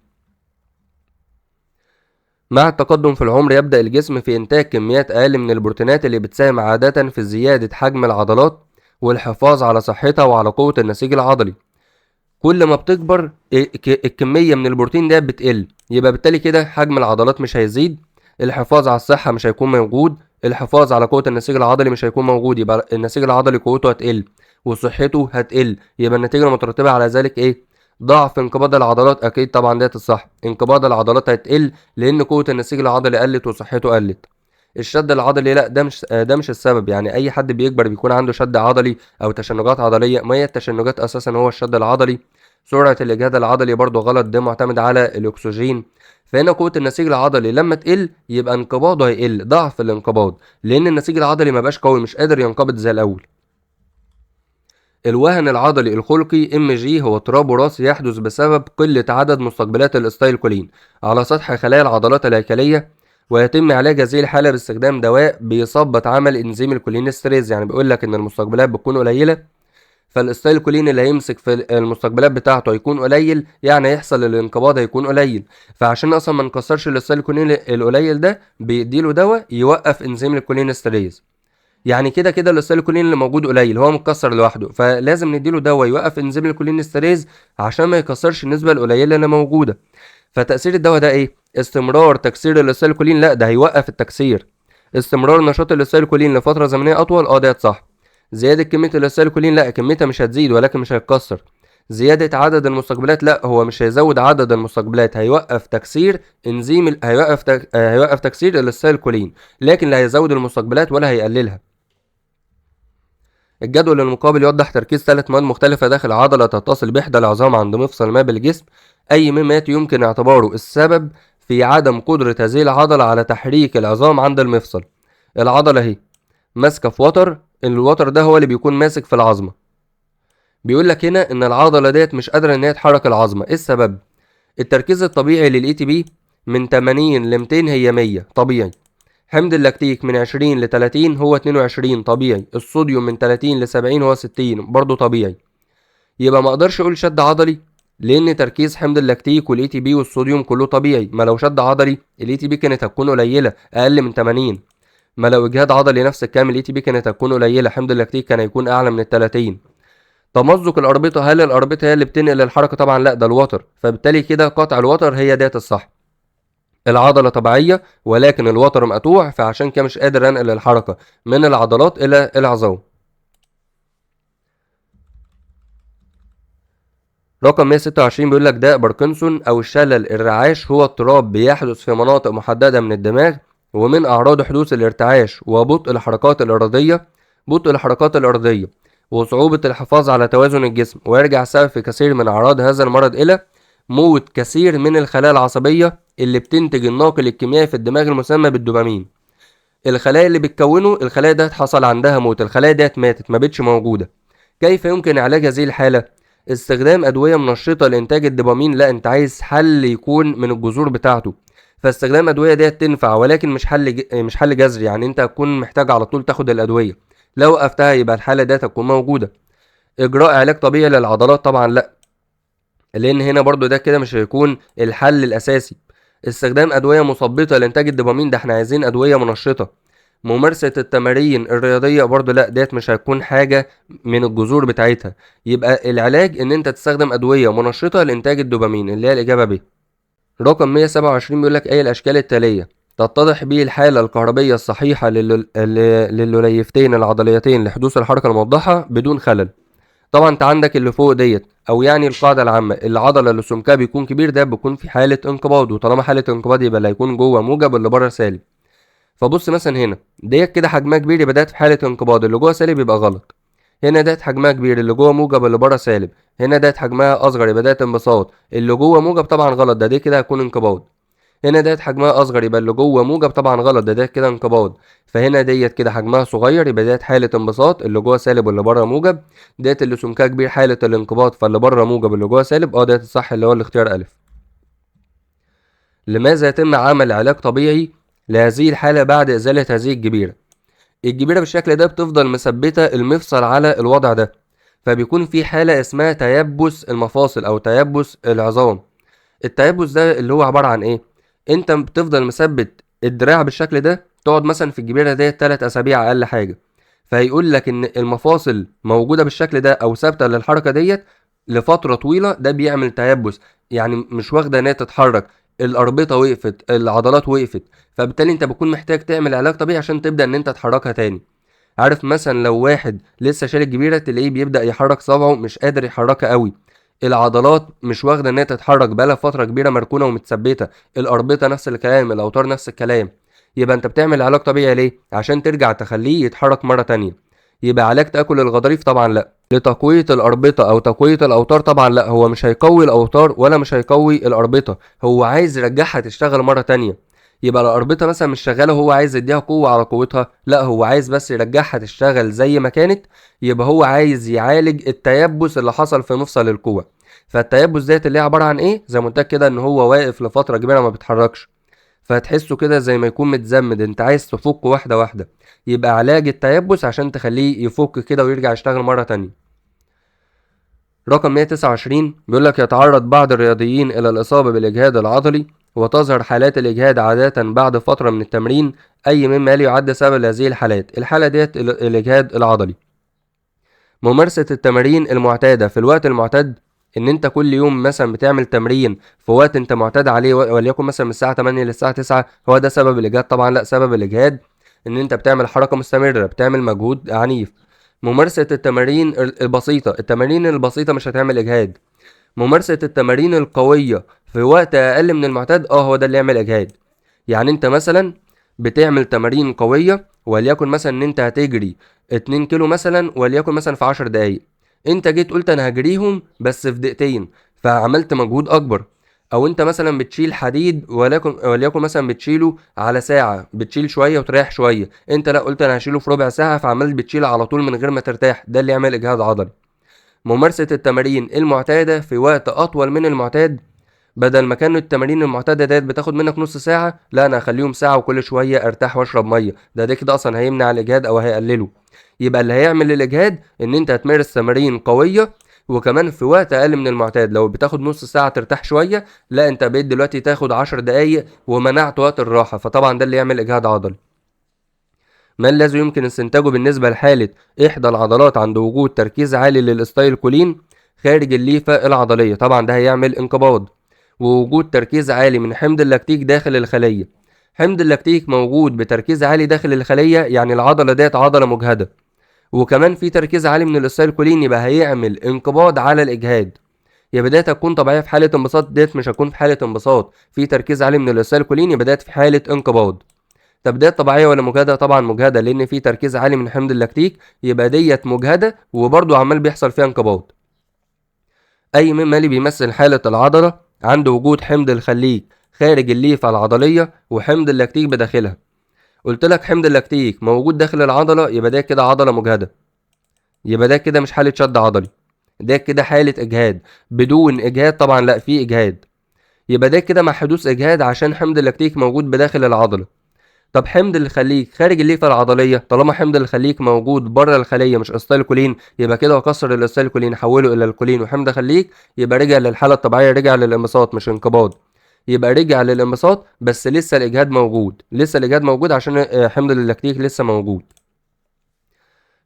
مع التقدم في العمر يبدأ الجسم في إنتاج كميات أقل من البروتينات اللي بتساهم عادة في زيادة حجم العضلات والحفاظ على صحتها وعلى قوة النسيج العضلي. كل ما بتكبر الكمية من البروتين ده بتقل، يبقى بالتالي كده حجم العضلات مش هيزيد، الحفاظ على الصحة مش هيكون موجود، الحفاظ على قوة النسيج العضلي مش هيكون موجود. يبقى النسيج العضلي قوته هتقل وصحته هتقل. يبقى النتيجة المترتبة على ذلك ايه؟ ضعف انقباض العضلات. اكيد طبعا ديت الصح، انقباض العضلات هتقل لان قوة النسيج العضلي قلت وصحته قلت. الشد العضلي لا، ده مش السبب. يعني اي حد بيكبر بيكون عنده شد عضلي او تشنجات عضليه، ما هي التشنجات اساسا هو الشد العضلي. سرعه الاجهاد العضلي برضو غلط، ده معتمد على الاكسجين. فهنا قوه النسيج العضلي لما تقل يبقى انقباضه هيقل، ضعف الانقباض، لان النسيج العضلي ما بقاش قوي، مش قادر ينقبض زي الاول. الوهن العضلي الخلقي ام جي هو اضطراب وراثي يحدث بسبب قله عدد مستقبلات الاستايلكولين على سطح خلايا العضلات الهيكليه، ويتم علاج هذه الحاله باستخدام دواء بيثبط عمل انزيم الكولينستريز. يعني بيقول لك ان المستقبلات بتكون قليله، فالاستايلكولين اللي هيمسك في المستقبلات بتاعته هيكون قليل، يعني هيحصل الانقباض هيكون قليل. فعشان اصلا ما نكسرش الاستايلكولين القليل ده بيديله دواء يوقف انزيم الكولينستريز. يعني كده كده الاستايلكولين اللي موجود قليل، هو متكسر لوحده، فلازم نديله دواء يوقف انزيم الكولينستريز عشان ما يكسرش النسبه القليله اللي موجوده. فتأثير الدواء ده ايه؟ استمرار تكسير الاستايلكولين؟ لا، ده هيوقف التكسير. استمرار نشاط الاستايلكولين لفتره زمنيه اطول؟ ده صح. زياده كميه الاستايلكولين؟ لا، كميتها مش هتزيد ولكن مش هيتكسر. زياده عدد المستقبلات؟ لا، هو مش هيزود عدد المستقبلات، هيوقف تكسير هيوقف تكسير الاستايلكولين، لكن لا هيزود المستقبلات ولا هيقللها. الجدول المقابل يوضح تركيز 3 مواد مختلفة داخل عضلة تتصل بإحدى العظام عند مفصل ما بالجسم. أي مما يأتي يمكن اعتباره السبب في عدم قدرة هذه العضلة على تحريك العظام عند المفصل. العضلة اهي ماسكة في وتر، الوتر ده هو اللي بيكون ماسك في العظمة. بيقول لك هنا إن العضلة ديت مش قادرة إن هي تحرك العظمة. إيه السبب؟ التركيز الطبيعي للإي تي بي من 80 ل 200 هي 100 طبيعي. حمض اللاكتيك من 20 ل 30 هو 22 طبيعي. الصوديوم من 30 ل 70 هو 60 برضه طبيعي. يبقى ما اقدرش اقول شد عضلي لان تركيز حمض اللاكتيك والاي تي بي والصوديوم كله طبيعي. ما لو شد عضلي الاي تي بي كانت هتكون قليله اقل من 80. ما لو اجهاد عضلي نفس الكلام الاي تي بي كانت هتكون قليله، حمض اللاكتيك كان هيكون اعلى من ال 30. تمزق الاربطه، هل الاربطه هي اللي بتنقل الحركه؟ طبعا لا، ده الوتر. فبالتالي كده قطع الوتر هي ديت الصح. العضلة طبيعية ولكن الوتر مقطوع، فعشان كده مش قادر انقل الحركة من العضلات إلى العظام. رقم 126 بيقول لك داء باركنسون أو الشلل الرعاش هو اضطراب بيحدث في مناطق محددة من الدماغ ومن أعراض حدوث الارتعاش وبطء الحركات الإرادية وصعوبة الحفاظ على توازن الجسم، ويرجع السبب في كثير من أعراض هذا المرض إلى موت كثير من الخلايا العصبية اللي بتنتج الناقل الكيميائي في الدماغ المسمى بالدوبامين. الخلايا اللي بتكونه، الخلايا ديت حصل عندها موت، الخلايا ديت ماتت، ما بقتش موجودة. كيف يمكن علاج هذه الحالة؟ استخدام أدوية منشطة لإنتاج الدوبامين؟ لا، أنت عايز حل يكون من الجذور بتاعته، فاستخدام أدوية ديت تنفع، ولكن مش حل جذري، يعني أنت هتكون محتاج على طول تاخد الأدوية، لو وقفتها يبقى الحالة ديت هتكون موجودة. إجراء علاج طبيعي للعضلات؟ طبعا لا، لأن هنا برضو ده كده مش هيكون الحل الأساسي. استخدام أدوية مثبطة لإنتاج الدوبامين؟ ده احنا عايزين أدوية منشطة. ممارسة التمارين الرياضية؟ برضو لا، ديت مش هتكون حاجة من الجذور بتاعتها. يبقى العلاج ان انت تستخدم أدوية منشطة لإنتاج الدوبامين، اللي هي الإجابة ب. رقم 127 بيقول لك ايه الأشكال التالية تتضح به الحالة الكهربية الصحيحة للوليفتين العضليتين لحدوث الحركة الموضحة بدون خلل؟ طبعا انت عندك اللي فوق ديت، او يعني القاعده العامه، العضله اللي سمكها بيكون كبير ده بيكون في حاله انقباض، وطالما حاله انقباض يبقى اللي هيكون جوه موجب واللي بره سالب. فبص مثلا هنا ديت كده حجمها كبير، يبقى ديت في حاله انقباض، اللي جوه سالب يبقى غلط. هنا ديت حجمها كبير، اللي جوه موجب اللي بره سالب. هنا ديت حجمها اصغر، يبقى ديت انبساط، اللي جوه موجب طبعا غلط، ده دي كده هيكون انقباض. هنا ديت حجمها اصغر، يبقى اللي جوه موجب طبعا غلط، ده ديت كده انقباض. فهنا ديت كده حجمها صغير، يبقى ديت حاله انبساط، اللي جوه سالب واللي بره موجب. ديت اللي سمكها كبير حاله الانقباض، فاللي بره موجب اللي جوه سالب. ديت الصح اللي هو الاختيار الف. لماذا يتم عمل علاج طبيعي لهذه الحاله بعد ازاله هذه الجبيره؟ الجبيره بالشكل ده بتفضل مثبته المفصل على الوضع ده، فبيكون في حاله اسمها تيبس المفاصل او تيبس العظام. التيبس ده اللي هو عباره عن ايه؟ انت بتفضل مثبت الدراع بالشكل ده، تقعد مثلا في الجبيره ديت 3 اسابيع اقل حاجه، فهيقول لك ان المفاصل موجوده بالشكل ده او ثابته للحركه ديت لفتره طويله، ده بيعمل تيبس، يعني مش واخده ان هي تتحرك، الاربطه وقفت، العضلات وقفت، فبالتالي انت بتكون محتاج تعمل علاج طبيعي عشان تبدا ان انت تحركها تاني. عارف مثلا لو واحد لسه شارك كبيره، تلاقيه بيبدا يحرك صبعه مش قادر يحركها قوي، العضلات مش واخده ان هي تتحرك، بقالها فتره كبيره مركونه ومتثبته، الاربطه نفس الكلام، الاوتار نفس الكلام. يبقى انت بتعمل علاج طبيعي ليه؟ عشان ترجع تخليه يتحرك مره تانية. يبقى علاج تاكل الغضاريف؟ طبعا لا. لتقويه الاربطه او تقويه الاوتار؟ طبعا لا، هو مش هيقوي الاوتار ولا مش هيقوي الاربطه، هو عايز يرجعها تشتغل مره تانية. يبقى الاربطه مثلا مش شغاله وهو عايز يديها قوه على قوتها؟ لا، هو عايز بس يرجعها تشتغل زي ما كانت. يبقى هو عايز يعالج التيبس اللي حصل في مفصل الكوع. فالتيبس ديت اللي هي عباره عن ايه؟ زي ما قلت لك كده، ان هو واقف لفتره كبيره ما بيتحركش، فتحسه كده زي ما يكون متزمد، انت عايز تفكه واحده واحده. يبقى علاج التيبس عشان تخليه يفك كده ويرجع يشتغل مره تانية. رقم 129 بيقول لك يتعرض بعض الرياضيين الى الاصابه بالاجهاد العضلي، وتظهر حالات الاجهاد عاده بعد فتره من التمرين، اي مما يلي يعد سبب هذه الحالات؟ الحاله ديت الاجهاد العضلي. ممارسة التمارين المعتادة في الوقت المعتاد، ان انت كل يوم مثلا بتعمل تمرين في وقت انت معتاد عليه، وليكن مثلا من الساعة 8 للساعة 9، هو ده سبب الاجهاد؟ طبعا لا، سبب الاجهاد ان انت بتعمل حركة مستمرة، بتعمل مجهود عنيف. ممارسة التمارين البسيطة، التمارين البسيطة مش هتعمل اجهاد. ممارسة التمارين القوية في وقت اقل من المعتاد، هو ده اللي يعمل اجهاد. يعني انت مثلا بتعمل تمارين قوية، وليكن مثلا ان انت هتجري 2 كيلو مثلا، وليكن مثلا في 10 دقايق، انت جيت قلت انا هجريهم بس في دقيقتين، فعملت مجهود اكبر. او انت مثلا بتشيل حديد، وليكن مثلا بتشيله على ساعة، بتشيل شوية وتريح شوية، انت لا، قلت انا هشيله في ربع ساعة، فعملت بتشيل على طول من غير ما ترتاح، ده اللي يعمل اجهاد عضلي. ممارسة التمارين المعتادة في وقت اطول من المعتاد، بدل ما كانوا التمارين المعتادة ديت بتاخد منك نص ساعة، لا انا هخليهم ساعة، وكل شوية ارتاح واشرب مية، ده كده اصلا هيمنع الاجهاد او هيقلله. يبقى اللي هيعمل الاجهاد ان انت هتمارس تمارين قوية، وكمان في وقت اقل من المعتاد. لو بتاخد نص ساعة ترتاح شوية، لا انت بقيت دلوقتي تاخد 10 دقايق ومنعت وقت الراحة، فطبعا ده اللي يعمل اجهاد عضلي. ما الذي يمكن استنتاجه بالنسبة لحالة إحدى العضلات عند وجود تركيز عالي للأستايلكولين خارج الليفة العضلية؟ طبعا ده هيعمل انقباض. ووجود تركيز عالي من حمض اللاكتيك داخل الخلية، حمض اللاكتيك موجود بتركيز عالي داخل الخلية، يعني العضلة ديت عضلة مجهدة، وكمان في تركيز عالي من الأستايلكولين، يبقى هيعمل انقباض على الإجهاد. يبقى ديت هتكون طبيعية في حالة انبساط، ديت مش هتكون في حالة انبساط، في تركيز عالي من الأستايلكولين، يبقى ديت في حالة انقباض. طب ديت طبيعيه ولا مجهده؟ طبعا مجهده، لان في تركيز عالي من حمض اللاكتيك، يبقى ديت مجهده وبرضه عمال بيحصل فيها انقباض. اي مما يلي بيمثل حاله العضله عنده وجود حمض الخليج خارج الليفه العضليه وحمض اللاكتيك بداخلها. قلت لك حمض اللاكتيك موجود داخل العضله، يبقى ده كده عضله مجهده، يبقى ده كده مش حاله شد عضلي، ده كده حاله اجهاد. بدون اجهاد طبعا لا، في اجهاد، يبقى ده كده مع حدوث اجهاد عشان حمض اللاكتيك موجود بداخل العضله. طب حمض الخليج خارج الليفه العضليه، طالما حمض الخليج موجود بره الخليه مش اسيتيلكولين، يبقى كده هكسر الاسيتيلكولين حوله الى الكولين وحمض خليج، يبقى رجع للحاله الطبيعيه، رجع للانبساط مش انقباض، يبقى رجع للانبساط بس لسه الاجهاد موجود، لسه الاجهاد موجود عشان حمض اللاكتيك لسه موجود.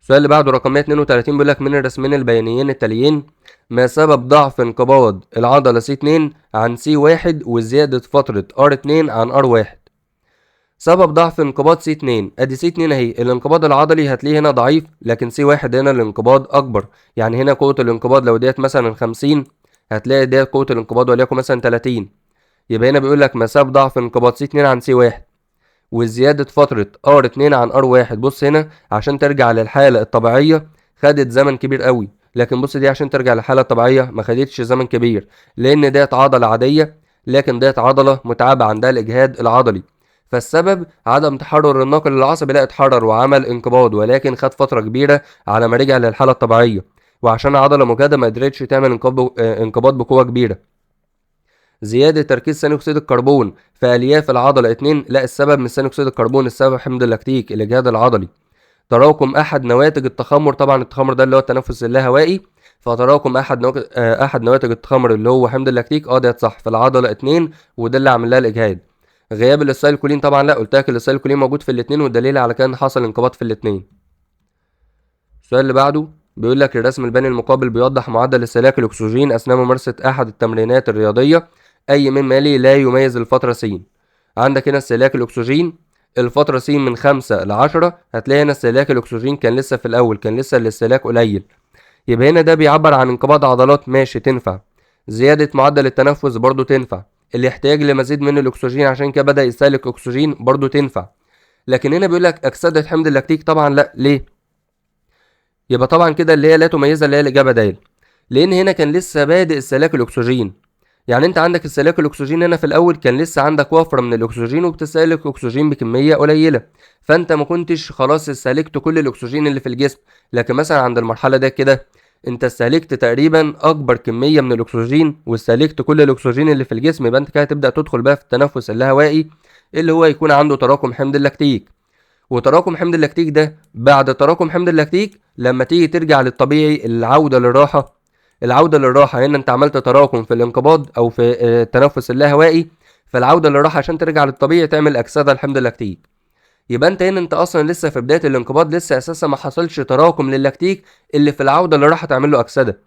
السؤال اللي بعده رقم 132 بيقول لك من الرسمين البيانيين التاليين ما سبب ضعف انقباض العضله C2 عن C1 وزياده فتره R2 عن R1؟ سبب ضعف انقباض C2، ادي C2 اهي، الانقباض العضلي هتلاقيه هنا ضعيف، لكن C1 هنا الانقباض اكبر، يعني هنا قوة الانقباض لو ديت مثلا 50 هتلاقي ديت قوة الانقباض وليكن مثلا 30، يبقى هنا بيقول لك ما سبب ضعف انقباض C2 عن C1 وزيادة فترة R2 عن R1. بص هنا عشان ترجع للحالة الطبيعية خدت زمن كبير قوي، لكن بص دي عشان ترجع للحالة الطبيعية ما خدتش زمن كبير، لان ديت عضلة عادية لكن ديت عضلة متعبة عندها الاجهاد العضلي، فالسبب عدم تحرر الناقل العصبي، لا اتحرر وعمل انقباض ولكن خد فترة كبيرة على ما رجع للحالة الطبيعية، وعشان عضلة مجهدة ما قدرتش تعمل انقباض بقوة كبيرة. زيادة تركيز ثاني أكسيد الكربون في ألياف العضلة 2، لا السبب مش ثاني أكسيد الكربون، السبب حمض اللاكتيك الإجهاد العضلي. تراكم أحد نواتج التخمر، طبعا التخمر ده اللي هو التنفس اللاهوائي، فتراكم أحد نواتج التخمر اللي هو حمض اللاكتيك، ديت صح في العضلة 2 وده اللي عامل لها الإجهاد. غياب الاسيلكولين طبعا لا، قلت لك الاسيلكولين موجود في الاتنين والدليل على كده ان حصل انقباض في الاتنين. السؤال اللي بعده بيقول لك الرسم البني المقابل بيوضح معدل استهلاك الاكسجين اثناء ممارسه احد التمرينات الرياضيه، اي مما يلي لا يميز الفتره س. عندك هنا استهلاك الاكسجين الفتره س من 5 ل 10، هتلاقي هنا استهلاك الاكسجين كان لسه في الاول، كان لسه الاستهلاك قليل، يبقى هنا ده بيعبر عن انقباض عضلات، ماشي تنفع. زياده معدل التنفس برضو تنفع، الاحتياج لمزيد من الاكسجين عشان كده بدا يستهلك اكسجين برضو تنفع. لكن هنا بيقول لك اكسده حمض اللاكتيك طبعا لا، ليه؟ يبقى طبعا كده اللي هي لا تميزها اللي هي الاجابه د، لان هنا كان لسه بادئ استهلاك الاكسجين، يعني انت عندك استهلاك الاكسجين هنا في الاول كان لسه عندك وفره من الاكسجين وبتستهلك اكسجين بكميه قليله، فانت ما كنتش خلاص استهلكت كل الاكسجين اللي في الجسم. لكن مثلا عند المرحله ده كده انت استهلكت تقريبا اكبر كميه من الاكسجين واستهلكت كل الاكسجين اللي في الجسم، يبقى انت كده تبدا تدخل بقى في التنفس اللاهوائي اللي هو يكون عنده تراكم حمض اللاكتيك. وتراكم حمض اللاكتيك ده بعد تراكم حمض اللاكتيك لما تيجي ترجع للطبيعي العوده للراحه، العوده للراحه هنا انت عملت تراكم في الانقباض او في التنفس اللاهوائي، فالعوده للراحه عشان ترجع للطبيعي تعمل اكسده لحمض اللاكتيك، يبقى انت هنا انت اصلا لسه في بدايه الانقباض، لسه اساسا ما حصلش تراكم للاكتيك اللي في العوده للراحه تعمل له اكسده،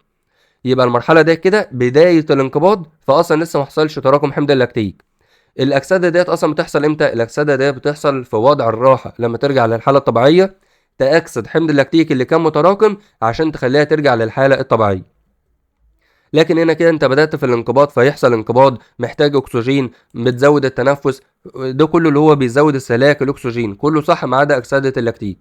يبقى المرحله دي كده بدايه الانقباض، فاصلا لسه ما حصلش تراكم حمض اللاكتيك. الاكسده ديت اصلا بتحصل امتى؟ الاكسده ديت بتحصل في وضع الراحه لما ترجع للحاله الطبيعيه تاكسد حمض اللاكتيك اللي كان متراكم عشان تخليها ترجع للحاله الطبيعيه. لكن هنا كده انت بدات في الانقباض فيحصل انقباض محتاج اكسجين، بتزود التنفس، ده كله اللي هو بيزود استهلاك الاكسجين، كله صح ما عدا اكسده اللاكتيك.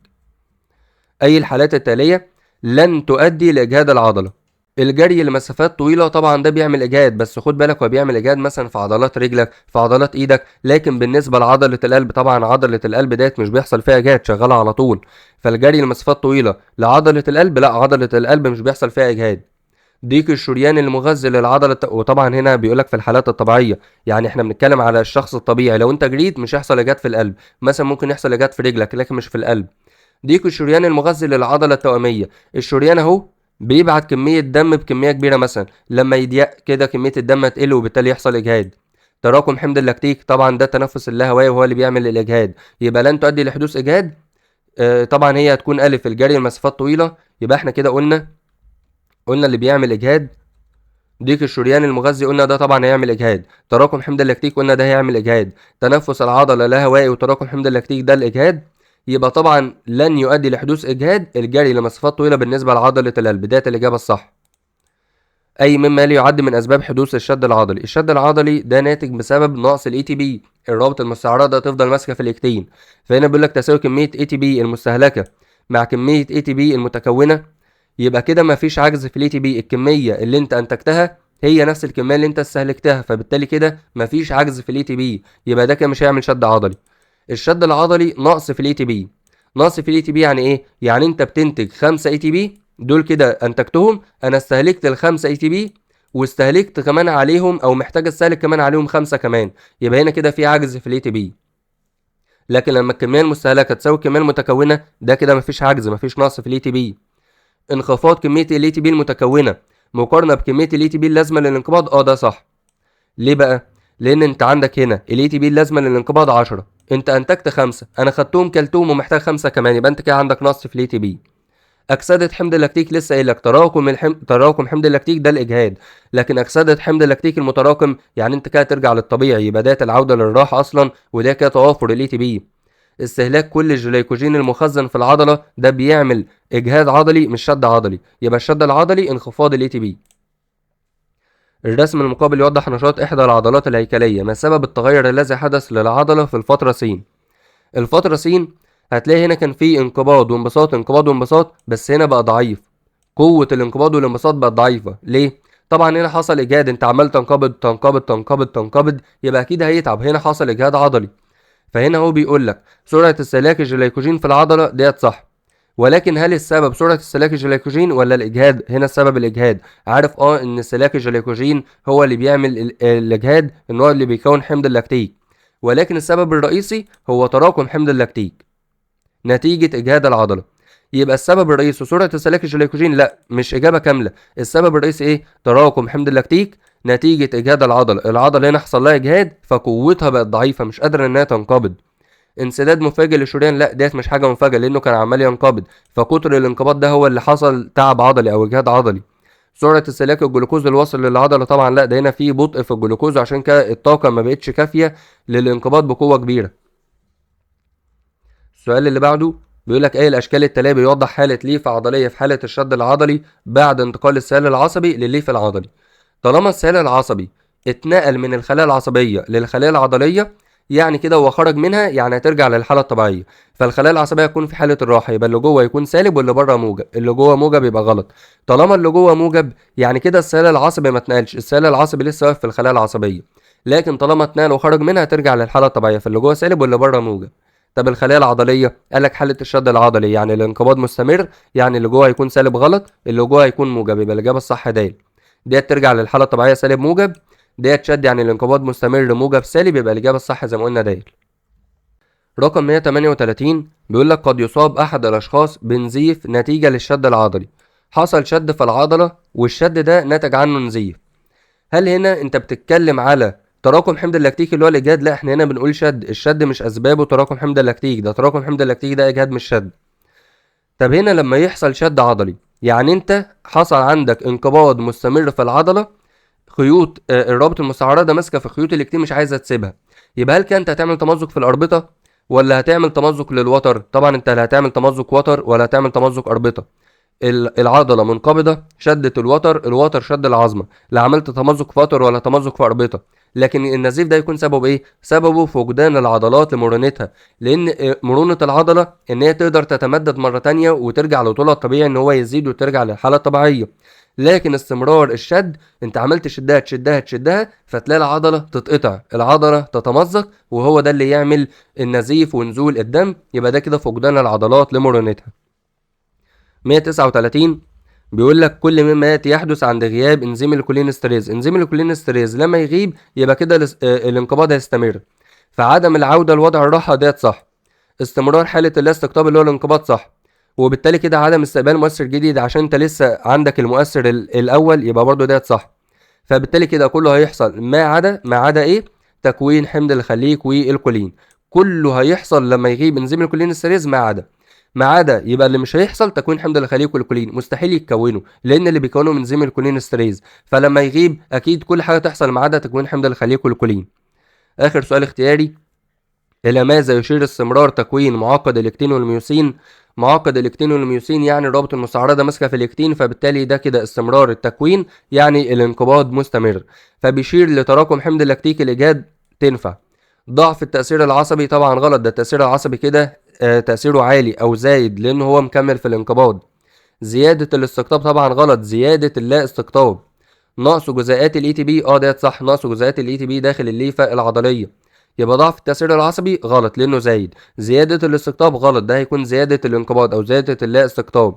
اي الحالات التاليه لن تؤدي لاجهاد العضله؟ الجري لمسافات طويله طبعا ده بيعمل اجهاد، بس خد بالك هو بيعمل اجهاد مثلا في عضلات رجلك في عضلات ايدك، لكن بالنسبه لعضله القلب طبعا عضله القلب ديت مش بيحصل فيها اجهاد، شغاله على طول، فالجري لمسافات طويله لعضله القلب لا، عضله القلب مش بيحصل فيها اجهاد. ضيق الشريان المغذي للعضله، وطبعا هنا بيقولك في الحالات الطبيعيه، يعني احنا بنتكلم على الشخص الطبيعي، لو انت جريت مش هيحصل اجهاد في القلب، مثلا ممكن يحصل اجهاد في رجلك لكن مش في القلب. ضيق الشريان المغذي للعضله التوأميه، الشريان اهو بيبعت كميه دم بكميه كبيره، مثلا لما يضيق كده كميه الدم هتقل وبالتالي يحصل اجهاد. تراكم حمض اللاكتيك طبعا ده التنفس اللاهوائي وهو اللي بيعمل الاجهاد، يبقى لن تؤدي لحدوث اجهاد. طبعا هي هتكون الف الجري لمسافات طويله، يبقى احنا كده قلنا اللي بيعمل اجهاد ضيق الشريان المغذي، قلنا ده طبعا هيعمل اجهاد. تراكم حمض اللاكتيك قلنا ده هيعمل اجهاد. تنفس العضله اللاهوائي وتراكم حمض اللاكتيك ده الاجهاد، يبقى طبعا لن يؤدي لحدوث اجهاد الجري لمسافات طويله بالنسبه لعضله القلب، ده الاجابه الصح. اي مما يلي يعد من اسباب حدوث الشد العضلي. الشد العضلي ده ناتج بسبب نقص الاي تي بي، الروابط المستعرضه تفضل ماسكه في الاكتين. فهنا بيقول لك تساوي كميه اي تي بي المستهلكه مع كميه اي تي بي المتكونه. يبقى كده مفيش عجز في الاي تي بي، الكميه اللي انت انتجتها هي نفس الكميه اللي انت استهلكتها، فبالتالي كده مفيش عجز في الاي تي بي، يبقى ده كده مش هيعمل شد عضلي. الشد العضلي نقص في الاي تي بي. نقص في الاي تي بي يعني ايه؟ يعني انت بتنتج 5 اي تي بي، دول كده انتجتهم، انا استهلكت الخمسة اي تي بي واستهلكت كمان عليهم او محتاج استهلك كمان عليهم 5 كمان، يبقى هنا كده في عجز في الاي تي بي. لكن لما الكميه المستهلكه تساوي الكميه المتكونه، ده كده مفيش عجز، مفيش نقص في الاي تي بي. انخفاض كميه الاي تي بي المتكونه مقارنه بكميه الاي تي بي اللازمه للانقباض، ده صح. ليه بقى؟ لان انت عندك هنا الاي تي بي اللازمه للانقباض 10، انت انتجت 5، انا خدتهم كلتهم ومحتاج 5 كمان، يبقى انت كده عندك نقص في الاي تي بي. اكسده حمض اللاكتيك لسه قايل لك تراكم حمض اللاكتيك ده الاجهاد، لكن اكسده حمض اللاكتيك المتراكم يعني انت كده ترجع للطبيعي، يبقى ده العوده للراحه اصلا، وده كده توافر الاي تي بي. استهلاك كل الجليكوجين المخزن في العضله ده بيعمل اجهاد عضلي مش شد عضلي، يبقى الشد العضلي انخفاض الاي تي بي. الرسم المقابل يوضح نشاط احدى العضلات الهيكليه، ما سبب التغير الذي حدث للعضله في الفتره س. الفتره س هتلاقي هنا كان في انقباض وانبساط، انقباض وانبساط، بس هنا بقى ضعيف. قوة الانقباض والانبساط بقت ضعيفة. ليه؟ طبعا هنا حصل اجهاد، انت عمال تنقبض تنقبض تنقبض تنقبض، يبقى اكيد هيتعب، هنا حصل اجهاد عضلي. فهنا هو بيقول لك سرعة استهلاك الجليكوجين في العضلة ديت صح، ولكن هل السبب سرعة استهلاك الجليكوجين ولا الإجهاد؟ هنا السبب الإجهاد. عارف إن استهلاك الجليكوجين هو اللي بيعمل الإجهاد، إن هو اللي بيكون حمض اللاكتيك، ولكن السبب الرئيسي هو تراكم حمض اللاكتيك نتيجة إجهاد العضلة. يبقى السبب الرئيسي سرعة استهلاك الجليكوجين؟ لا، مش إجابة كاملة. السبب الرئيسي إيه؟ تراكم حمض اللاكتيك نتيجة إجهاد العضلة. العضلة هنا حصل لها إجهاد فقوتها بقت ضعيفة، مش قادرة إنها تنقبض. انسداد مفاجئ للشريان؟ لا، ديت مش حاجة مفاجئة، لأنه كان عمال ينقبض، فكتر الانقباض ده هو اللي حصل تعب عضلي أو إجهاد عضلي. سرعة استهلاك الجلوكوز الواصل للعضلة؟ طبعا لا، ده هنا في بطء في الجلوكوز، عشان كده الطاقة ما بقتش كافية للانقباض بقوة كبيرة. السؤال اللي بعده بيقول لك ايه الاشكال التاليه بيوضح حاله ليف عضليه في حاله الشد العضلي بعد انتقال السائل العصبي للليف العضلي. طالما السائل العصبي اتنقل من الخلايا العصبيه للخلايا العضليه، يعني كده هو خرج منها، يعني هترجع للحاله الطبيعيه. فالخلايا العصبيه تكون في حاله الراحه، يبقى اللي جوه يكون سالب واللي بره موجب، اللي جوه موجب يبقى غلط. طالما اللي جوه موجب يعني كده السائل العصبي ما اتنقلش، السائل العصبي لسه واقف في الخلايا العصبيه، لكن طالما اتنقل وخرج منها هترجع للحاله الطبيعيه، فاللي جوه سالب واللي بره موجب. طب الخلايا العضليه؟ قال لك حاله الشد العضلي يعني الانقباض مستمر، يعني اللي جوه هيكون سالب غلط، اللي جوه هيكون موجب، يبقى الاجابه الصح د. ديت ترجع للحاله الطبيعيه سالب موجب، ديت شد يعني الانقباض مستمر موجب سالب، يبقى الاجابه الصح زي ما قلنا د. رقم 138 بيقول لك قد يصاب احد الاشخاص بنزيف نتيجه للشد العضلي. حصل شد في العضله والشد ده نتج عنه نزيف. هل هنا انت بتتكلم على تراكم حمض اللاكتيك اللي هو الاجهاد؟ لا، احنا هنا بنقول شد، الشد مش اسبابه تراكم حمض اللاكتيك، ده تراكم حمض اللاكتيك ده اجهاد مش شد. طب هنا لما يحصل شد عضلي يعني انت حصل عندك انقباض مستمر في العضله، خيوط الرابط المستعرضه ماسكه في خيوط الاكتين مش عايزه تسيبها، يبقى هل كانت هتعمل تمزق في الاربطه ولا هتعمل تمزق للوتر؟ طبعا انت لا هتعمل تمزق وتر ولا هتعمل تمزق اربطه. العضله منقبضه شدت الوتر شد العظمه، لا عملت تمزق في وتر ولا تمزق في اربطه. لكن النزيف ده يكون سببه ايه؟ سببه فقدان العضلات لمرونتها، لان مرونه العضله ان هي تقدر تتمدد مره تانية وترجع لطولها الطبيعي، ان هو يزيد وترجع للحاله الطبيعيه. لكن استمرار الشد، انت عملت تشدها تشدها تشدها فتلاقي العضله تتقطع، العضله تتمزق، وهو ده اللي يعمل النزيف ونزول الدم، يبقى ده كده فقدان العضلات لمرونتها. 139 بيقول لك كل مما ياتي يحدث عند غياب انزيم الكولينستريز. انزيم الكولينستريز لما يغيب يبقى كده الانقباض هيستمر، فعدم العوده لوضع الراحه ديت صح. استمرار حاله اللا استقطاب اللي هو الانقباض صح، وبالتالي كده عدم استقبال مؤثر جديد عشان انت لسه عندك المؤثر الاول، يبقى برضو ديت صح. فبالتالي كده كله هيحصل ما عدا ايه؟ تكوين حمض الخليك والكولين، كله هيحصل لما يغيب انزيم الكولينستريز ما عدا يبقى اللي مش هيحصل تكوين حمض الخليك والكولين، مستحيل يتكونوا لان اللي بيكونوا من انزيم الكولينستريز، فلما يغيب اكيد كل حاجه تحصل ما عدا تكوين حمض الخليك والكولين. اخر سؤال اختياري: الى ماذا يشير استمرار تكوين معقد الاكتين والميوسين معقد الاكتين والميوسين يعني الرابط المستعرضه ماسكه في الاكتين، فبالتالي ده كده استمرار التكوين يعني الانقباض مستمر، فبيشير لتراكم حمض اللاكتيك الايجاد تنفع. ضعف التأثير العصبي طبعا غلط، ده التأثير العصبي كده تأثيره عالي او زايد لانه هو مكمل في الانقباض. زيادة الاستقطاب طبعا غلط، زيادة اللا استقطاب. نقص جزيئات الاي تي بي، ديت صح، نقص جزيئات الاي تي بي داخل الليفة العضلية. يبقى ضعف التأثير العصبي غلط لأنه زايد. زيادة الاستقطاب غلط، ده هيكون زيادة الانقباض أو زيادة اللا استقطاب.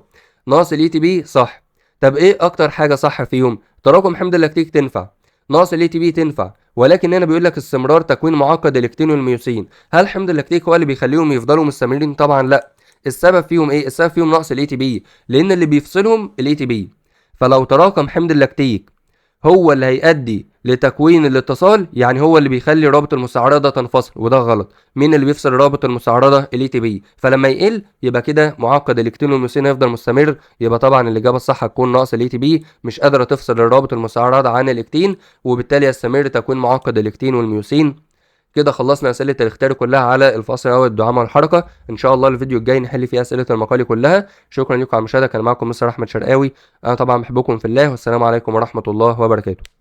نقص الاي تي بي صح. طب ايه أكتر حاجة صح فيهم؟ تراكم حمض اللاكتيك تنفع، نقص الاي تي بي تنفع، ولكن هنا بيقول لك استمرار تكوين معقد الاكتين والميوسين. هل حمض اللاكتيك هو اللي بيخليهم يفضلوا مستمرين؟ طبعا لا. السبب فيهم ايه؟ السبب فيهم نقص الاي تي بي، لان اللي بيفصلهم الاي تي بي. فلو تراكم حمض اللاكتيك هو اللي هيؤدي لتكوين الاتصال، يعني هو اللي بيخلي رابط المستعرضه تنفصل، وده غلط. مين اللي بيفصل رابط المستعرضه؟ الاي تي بي. فلما يقل يبقى كده معقد الاكتين والميوسين هيفضل مستمر. يبقى طبعا الاجابه الصح هتكون ناقص الاي تي بي، مش قادره تفصل الرابط المستعرضه عن الاكتين، وبالتالي يستمر تكوين معقد الاكتين والميوسين. كده خلصنا اسئله الاختيار كلها على الفصل الاول الدعامه والحركه. ان شاء الله الفيديو الجاي نحل فيه اسئله المقال كلها. شكرا لكم على المشاهده، كان معكم مستر احمد شرقاوي. انا طبعا بحبكم في الله، والسلام عليكم ورحمه الله وبركاته.